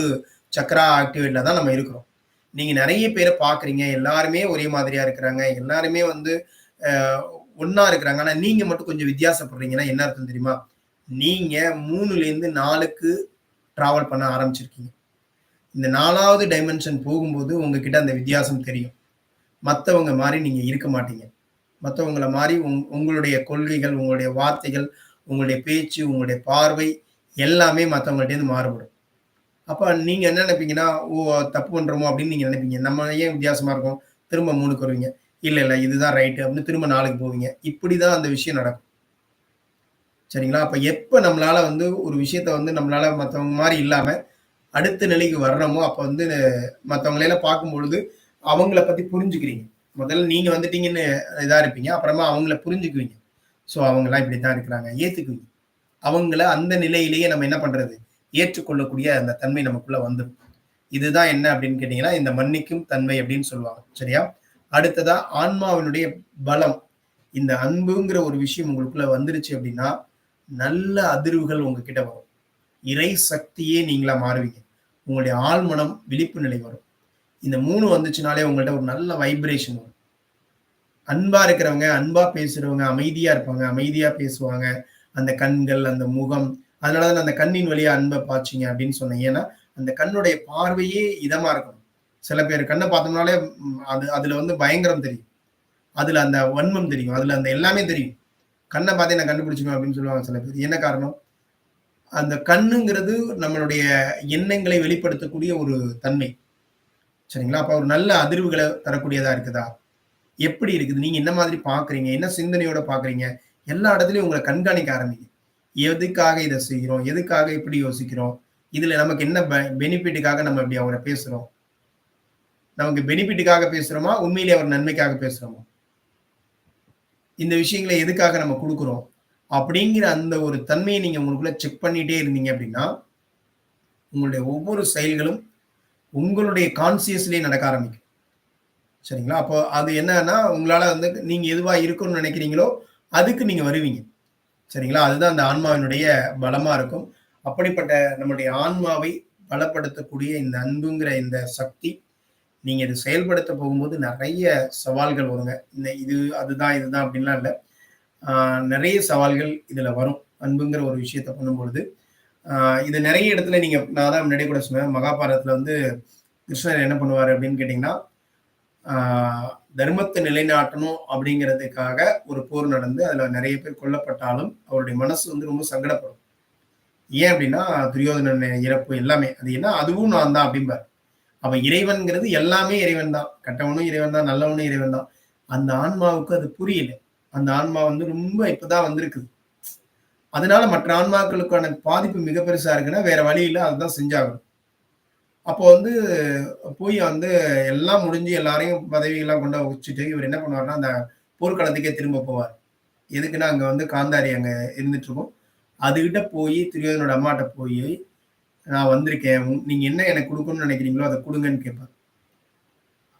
சக்ரா ஆக்டிவேட்ல தான் நம்ம இருக்கிறோம். நீங்க நெறைய பேர பார்க்குறீங்க. எல்லாருமே ஒரே மாதிரியா இருக்கிறாங்க. எல்லாருமே அ ஒண்ணா இருக்கிறாங்க. ஆனா நீங்க மட்டும் கொஞ்சம் வித்தியாசப்படுறீங்கன்னா என்ன அர்த்தம் தெரியுமா? நீங்க 3லேருந்து 4க்கு டிராவல் பண்ண ஆரம்பிச்சிருக்கீங்க. இந்த 4வது டைமென்ஷன் போகும்போது உங்ககிட்ட அந்த வித்தியாசம் தெரியும். மத்தவங்க மாரி நீங்க இருக்க மாட்டீங்க. மத்தவங்கள மாரி உங்களுடைய கொள்கைகள், உங்களுடைய வார்த்தைகள், உங்களுடைய பேச்சு, உங்களுடைய பார்வை எல்லாமே மத்தவங்கள்ட்டேருந்து மாறுபடும். அப்ப நீங்க என்ன நெனைப்பீங்கன்னா, "ஓ! தப்பு பண்றோமோ?" அப்படின்னு நீங்க நெனைப்பீங்க. நம்ம ஏன் வித்தியாசமா இருக்கோம்? திரும்ப 3க்கு வருவீங்க. "இல்ல, இல்ல இதுதான் ரைட்டு" அப்படின்னு திரும்ப 4க்கு போவீங்க. இப்படிதான் அந்த விஷயம் நடக்கும். சரிங்களா? அப்ப எப்ப நம்மளால ஒரு விஷயத்த நம்மளால மத்தவங்க மாரி இல்லாம, அடுத்த நிலைக்கு வர்றோமோ, அப்ப மத்தவங்களையெல்லாம் பார்க்கும்பொழுது, அவங்கள பத்தி புரிஞ்சுக்கிறீங்க. முதல்ல நீங்க வந்துட்டீங்கன்னு இதா இருப்பீங்க. அப்புறமா அவங்கள புரிஞ்சுக்குவீங்க. ஸோ அவங்கலாம் இப்படித்தான் இருக்கிறாங்க. ஏத்துக்குவீங்க. அவங்கள அந்த நிலையிலேயே நம்ம என்ன பண்றது? ஏற்றுக்கொள்ளக்கூடிய அந்த தன்மை நமக்குள்ள வந்துரும். இதுதான் என்ன அப்படின்னு கேட்டீங்கன்னா, இந்த மன்னிக்கும் தன்மை அப்படின்னு சொல்லுவாங்க. சரியா? அடுத்ததா ஆன்மாவினுடைய பலம். இந்த அன்புங்கிற ஒரு விஷயம் உங்களுக்குள்ள வந்துருச்சு அப்படின்னா, நல்ல அதிர்வுகள் உங்ககிட்ட வரும். இறை சக்தியே நீங்களா மாறுவீங்க. உங்களுடைய ஆழ்மனம் விழிப்பு நிலை வரும். இந்த 3 வந்துச்சுனாலே உங்கள்ட்ட ஒரு நல்ல வைப்ரேஷன் வரும். அன்பா இருக்கிறவங்க, அன்பா பேசுறவங்க அமைதியா இருப்பாங்க. அமைதியா பேசுவாங்க. அந்த கண்கள், அந்த முகம். அதனால தான் அந்த கண்ணின் வழியா அன்ப பாய்ச்சீங்க அப்படின்னு சொன்னேன். ஏன்னா, அந்த கண்ணுடைய பார்வையே இதமா இருக்கணும். சில பேர் கண்ண பார்த்தோம்னாலே அதுல பயங்கரம் தெரியும். அதுல அந்த வன்மம் தெரியும். அதுல அந்த எல்லாமே தெரியும். கண்ண பார்த்தே நான் கண்டுபிடிச்சுருவேன் அப்படின்னு சொல்லுவாங்க சில பேர். என்ன காரணம்? அந்த கண்ணுங்கிறது நம்மளுடைய எண்ணங்களை வெளிப்படுத்தக்கூடிய ஒரு தன்மை. சரிங்களா? அப்ப ஒரு நல்ல அதிர்வுகள தரக்கூடியதா இருக்குதா? எப்படி இருக்குது? நீங்க என்ன மாதிரி பார்க்குறீங்க? என்ன சிந்தனையோட பார்க்குறீங்க? எல்லா இடத்துலயும் உங்கள கண்காணிக்க ஆரம்பிங்க. எதுக்காக இத செய்றோம்? எதுக்காக இப்படி யோசிக்கிறோம்? இதுல நமக்கு என்ன பெனிஃபிட்டுக்காக நம்ம இப்படி அவர பேசுறோம்? நமக்கு பெனிஃபிட்டுக்காக பேசுறோமா? உண்மையிலேயே அவர் நன்மைக்காக பேசுறோமா? இந்த விஷயங்கள எதுக்காக நம்ம குடுக்குறோம்? அப்படிங்கிற அந்த ஒரு தன்மைய நீங்க உங்களுக்குள்ள செக் பண்ணிட்டே இருந்தீங்க அப்படின்னா, உங்களுடைய ஒவ்வொரு செயல்களும் உங்களுடைய கான்ஷியஸ்லயே நடக்க ஆரம்பிக்கும். சரிங்களா? அப்போ அது என்னன்னா, உங்களால நீங்க எதுவா இருக்கணும்னு நெனைக்கிறீங்களோ, அதுக்கு நீங்க வருவீங்க. சரிங்களா? அதுதான் அந்த ஆன்மாவினுடைய பலமா இருக்கும். அப்படிப்பட்ட நம்முடைய ஆன்மாவை பலப்படுத்தக்கூடிய இந்த அன்புங்கிற இந்த சக்தி, நீங்க இத செயல்படுத்த போகும்போது நெறைய சவால்கள் வருங்க. இது அதுதான், இதுதான் அப்படின்லாம் இல்ல. ஆ நெறைய சவால்கள் இதுல வரும். அன்புங்கிற ஒரு விஷயத்த பண்ணும்பொழுது. ஆ இது நெறைய இடத்துல நான் தான் முன்னாடியே கூட சொன்னேன். மகாபாரதத்துல கிருஷ்ணர் என்ன பண்ணுவாரு அப்படின்னு கேட்டீங்கன்னா, ஆ தர்மத்த நிலைநாட்டணும் அப்படிங்கிறதுக்காக ஒரு போர் நடந்து, அதுல நெறைய பேர் கொல்லப்பட்டாலும், அவருடைய மனசு ரொம்ப சங்கடப்படும். ஏன் அப்படின்னா, துரியோதனன் இறப்பு எல்லாமே. அது என்ன அதுவும் நான் தான் அப்படிம்பாரு. அப்ப இறைவன்ங்கிறது எல்லாமே இறைவன் தான். கெட்டவனும் இறைவன் தான், நல்லவனும் இறைவன் தான். அந்த ஆன்மாவுக்கு அது புரியல. அந்த ஆன்மா ரொம்ப இப்பதான் வந்திருக்குது. அதனால மற்ற ஆன்மாக்களுக்கான பாதிப்பு மிக பெருசா இருக்குன்னா, வேற வழி இல்ல. அதுதான் செஞ்சாகணும். அப்போ வந்து போய் வந்து எல்லாம் முடிஞ்சு எல்லாரையும் பதவியெல்லாம் கொண்டு வச்சுட்டு இவர் என்ன பண்ணுவாருன்னா, அந்த போர்க்களத்துக்கே திரும்ப போவார். எதுக்குன்னா, அங்க வந்து காந்தாரி அங்க இருந்துட்டு இருக்கும். அதுகிட்ட போயி துரியோதனோட அம்மாட்ட போயி, "நான் வந்திருக்கேன். நீங்க என்ன எனக்கு குடுக்கணும்னு நெனைக்கிறீங்களோ, அத குடுங்கன்னு" கேட்பார்.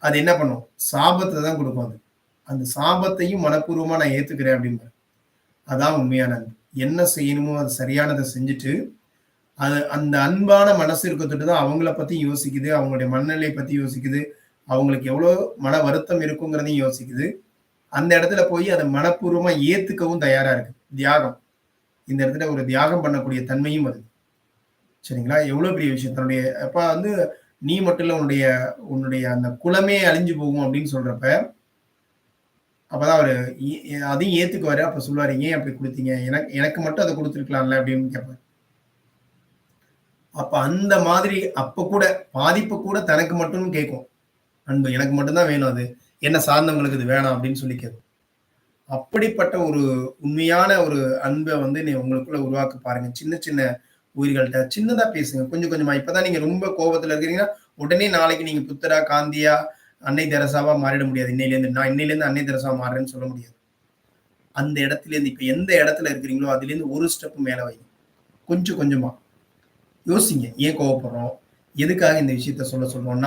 அது என்ன பண்ணும்? சாபத்த தான் குடுக்கும் அது. அந்த சாபத்தையும் மனப்பூர்வமா நான் ஏத்துக்கிறேன் அப்டிம்பாரு. அதான் உண்மையான அன்பு. என்ன செய்யணுமோ அது சரியானத செஞ்சுட்டு, அது அந்த அன்பான மனசு இருக்கத்தொட்டு தான் அவங்கள பத்தி யோசிக்குது. அவங்களுடைய மனநிலை பத்தி யோசிக்குது. அவங்களுக்கு எவ்வளோ மன வருத்தம் இருக்குங்கிறதையும் யோசிக்குது. அந்த இடத்துல போய் அத மனப்பூர்வமா ஏத்துக்கவும் தயாரா இருக்கு. தியாகம். இந்த இடத்துல ஒரு தியாகம் பண்ணக்கூடிய தன்மையும் வருது. சரிங்களா? எவ்வளோ பெரிய விஷயம். தன்னுடைய அப்ப வந்து நீ மட்டும் இல்ல உன்னுடைய உன்னுடைய அந்த குலமே அழிஞ்சு போகும் அப்படின்னு சொல்றப்ப, அப்பதான் அவரு அதையும் ஏத்துக்குவாரு. அப்ப சொல்லுவாரு, "ஏன் அப்படி குடுத்தீங்க? எனக்கு மட்டும் அத குடுத்துருக்கலாம்ல" அப்படின்னு கேட்பாரு. அப்ப அந்த மாதிரி அப்ப கூட பாதிப்பு கூட தனக்கு மட்டும் கேட்கும். அன்பு எனக்கு மட்டும் தான் வேணும் அது. என்ன சார்ந்தவங்களுக்கு இது வேணாம் அப்படின்னு சொல்லி கேட்கும். அப்படிப்பட்ட ஒரு உண்மையான ஒரு அன்ப வந்து நீ உங்களுக்குள்ள உருவாக்க பாருங்க. சின்ன சின்ன உயிர்கள்ட்ட சின்னதா பேசுங்க. கொஞ்சம் கொஞ்சமா. இப்பதான் நீங்க ரொம்ப கோபத்துல இருக்கிறீங்கன்னா, உடனே நாளைக்கு நீங்க புத்தரா, காந்தியா, அன்னை தெரசாவா மாறிட முடியாது. இன்னையிலேருந்து. நான் இன்னையிலேருந்து அன்னை தெரசாவா மாறுறேன்னு சொல்ல முடியாது. அந்த இடத்துலேருந்து இப்ப எந்த இடத்துல இருக்கிறீங்களோ, அதுலேருந்து ஒரு ஸ்டெப் மேல வைங்க. கொஞ்சம் கொஞ்சமா. யோசிங்க. ஏன் கோவப்படுறோம்? எதுக்காக இந்த விஷயத்த சொல்ல சொல்றோம்?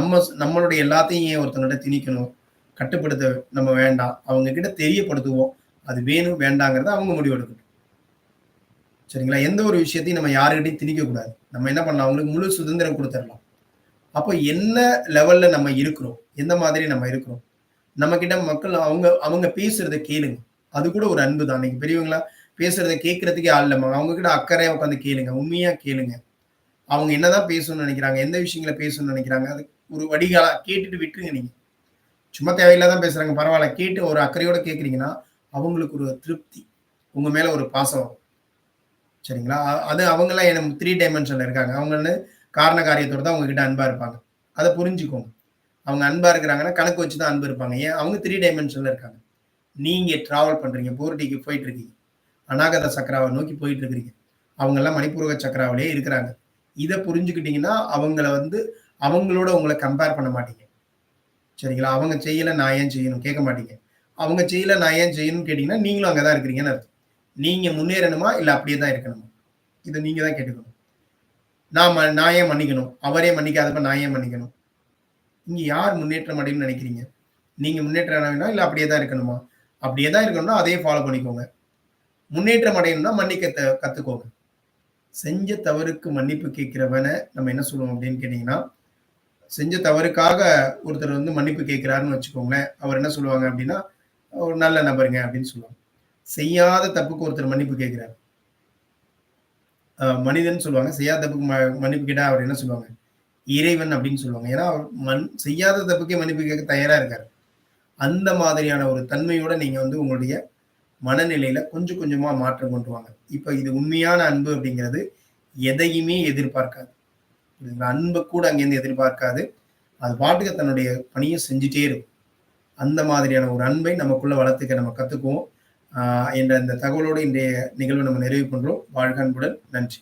நம்மளுடைய எல்லாத்தையும் ஏன் ஒருத்தவங்கள்ட்ட திணிக்கணும்? கட்டுப்படுத்த நம்ம வேண்டாம். அவங்க கிட்ட தெரியப்படுத்துவோம். அது வேணும், வேண்டாங்கிறத அவங்க முடிவெடுக்கட்டும். சரிங்களா? எந்த ஒரு விஷயத்தையும் நம்ம யார்கிட்டயும் திணிக்கக்கூடாது. நம்ம என்ன பண்ணலாம்? அவங்களுக்கு முழு சுதந்திரம் குடுத்துறலாம். அப்போ என்ன லெவல்ல நம்ம இருக்கிறோம்? எந்த மாதிரி நம்ம இருக்கிறோம்? நம்மகிட்ட மக்கள் அவங்க அவங்க பேசுறத கேளுங்க. அது கூட ஒரு அன்பு தான். இன்னைக்கு பெரியவங்கலாம் பேசுறத கேட்கறதுக்கே ஆள் இல்லம்மா. அவங்க கிட்ட அக்கறையா உட்கார்ந்து கேளுங்க. உண்மையா கேளுங்க. அவங்க என்னதான் பேசணும்னு நெனைக்கிறாங்க? எந்த விஷயங்கள பேசணும்னு நெனைக்கிறாங்க? அது ஒரு வடிகாலா கேட்டுட்டு விட்டுருங்க நீங்க. சும்மா தேவையில்லாதான் பேசுறாங்க. பரவால்ல. கேட்டு ஒரு அக்கறையோட கேட்கிறீங்கன்னா, அவங்களுக்கு ஒரு திருப்தி. உங்க மேல ஒரு பாசம் வரும். சரிங்களா? அது அவங்கலாம் என்ன 3 டைமென்ஷன்ல இருக்காங்க. அவங்க வந்து காரண காரியத்தோட தான் உங்ககிட்ட அன்பா இருப்பாங்க. அத புரிஞ்சுக்கோங்க. அவங்க அன்பா இருக்கிறாங்கன்னா, கணக்கு வச்சு தான் அன்பு இருப்பாங்க. ஏன்? அவங்க 3 டைமென்ஷன்ல இருக்காங்க. நீங்க டிராவல் பண்றீங்க. போர்டிக்கு போயிட்டு இருக்கீங்க. அநாகத சக்ராவ நோக்கி போயிட்டு இருக்கிறீங்க. அவங்கலாம் மணிப்பூரக சக்ராவிலேயே இருக்கிறாங்க. இத புரிஞ்சுக்கிட்டீங்கன்னா, அவங்கள வந்து அவங்களோட உங்கள கம்பேர் பண்ண மாட்டீங்க. சரிங்களா? அவங்க செய்யல நான் ஏன் செய்யணும்? கேட்க மாட்டீங்க. அவங்க செய்யல நான் ஏன் செய்யணும்னு கேட்டீங்கன்னா, நீங்களும் அங்க தான் இருக்கிறீங்கன்னு அர்த்தம். நீங்க முன்னேறணுமா? இல்ல அப்படியே தான் இருக்கணுமா? இத நீங்க தான் கேட்டுக்கணும். நான் ஏன் மன்னிக்கணும்? அவரே மன்னிக்காதப்ப நான் ஏன் மன்னிக்கணும்? இங்க யார் முன்னேற்றம் அடையணும்னு நினைக்கிறீங்க? நீங்க முன்னேற்றம் அடையணும்னா, இல்ல அப்படியே தான் இருக்கணுமா? அப்படியே தான் இருக்கணும்னா, அதையே ஃபாலோ பண்ணிக்கோங்க. முன்னேற்றம் அடையணும்னா மன்னிக்க கத்துக்கோங்க. செஞ்ச தவறுக்கு மன்னிப்பு கேட்கிறவன நம்ம என்ன சொல்லுவோம் அப்படின்னு கேட்டீங்கன்னா, செஞ்ச தவறுக்காக ஒருத்தர் வந்து மன்னிப்பு கேட்கிறாருன்னு வச்சுக்கோங்களேன். அவர் என்ன சொல்லுவாங்க அப்படின்னா, ஒரு நல்ல நபருங்க அப்படின்னு சொல்லுவாங்க. செய்யாத தப்புக்கு ஒருத்தர் மன்னிப்பு கேட்கிறார். மனிதன் சொல்லுவாங்க. செய்யாத தப்புக்கு மன்னிப்பு கேட்டா அவர் என்ன சொல்லுவாங்க? இறைவன் அப்படின்னு சொல்லுவாங்க. ஏன்னா, அவர் செய்யாத தப்புக்கே மன்னிப்பு கேட்க தயாரா இருக்காரு. அந்த மாதிரியான ஒரு தன்மையோட நீங்க வந்து உங்களுடைய மனநிலையில கொஞ்சம் கொஞ்சமா மாற்றம் கொண்டு வாங்க. இப்ப இது உண்மையான அன்பு அப்படிங்கிறது எதையுமே எதிர்பார்க்காது. புரியுதுங்களா? அன்ப கூட அங்கேருந்து எதிர்பார்க்காது. அது பாட்டுக்கு தன்னுடைய பணிய செஞ்சுட்டே இருக்கும். அந்த மாதிரியான ஒரு அன்பை நமக்குள்ள வளர்த்துக்க நம்ம கத்துக்குவோம். என்ற இந்த தகவலோடு இன்றைய நிகழ்வை நம்ம நிறைவு பண்றோம். வாழ்க அன்புடன். நன்றி.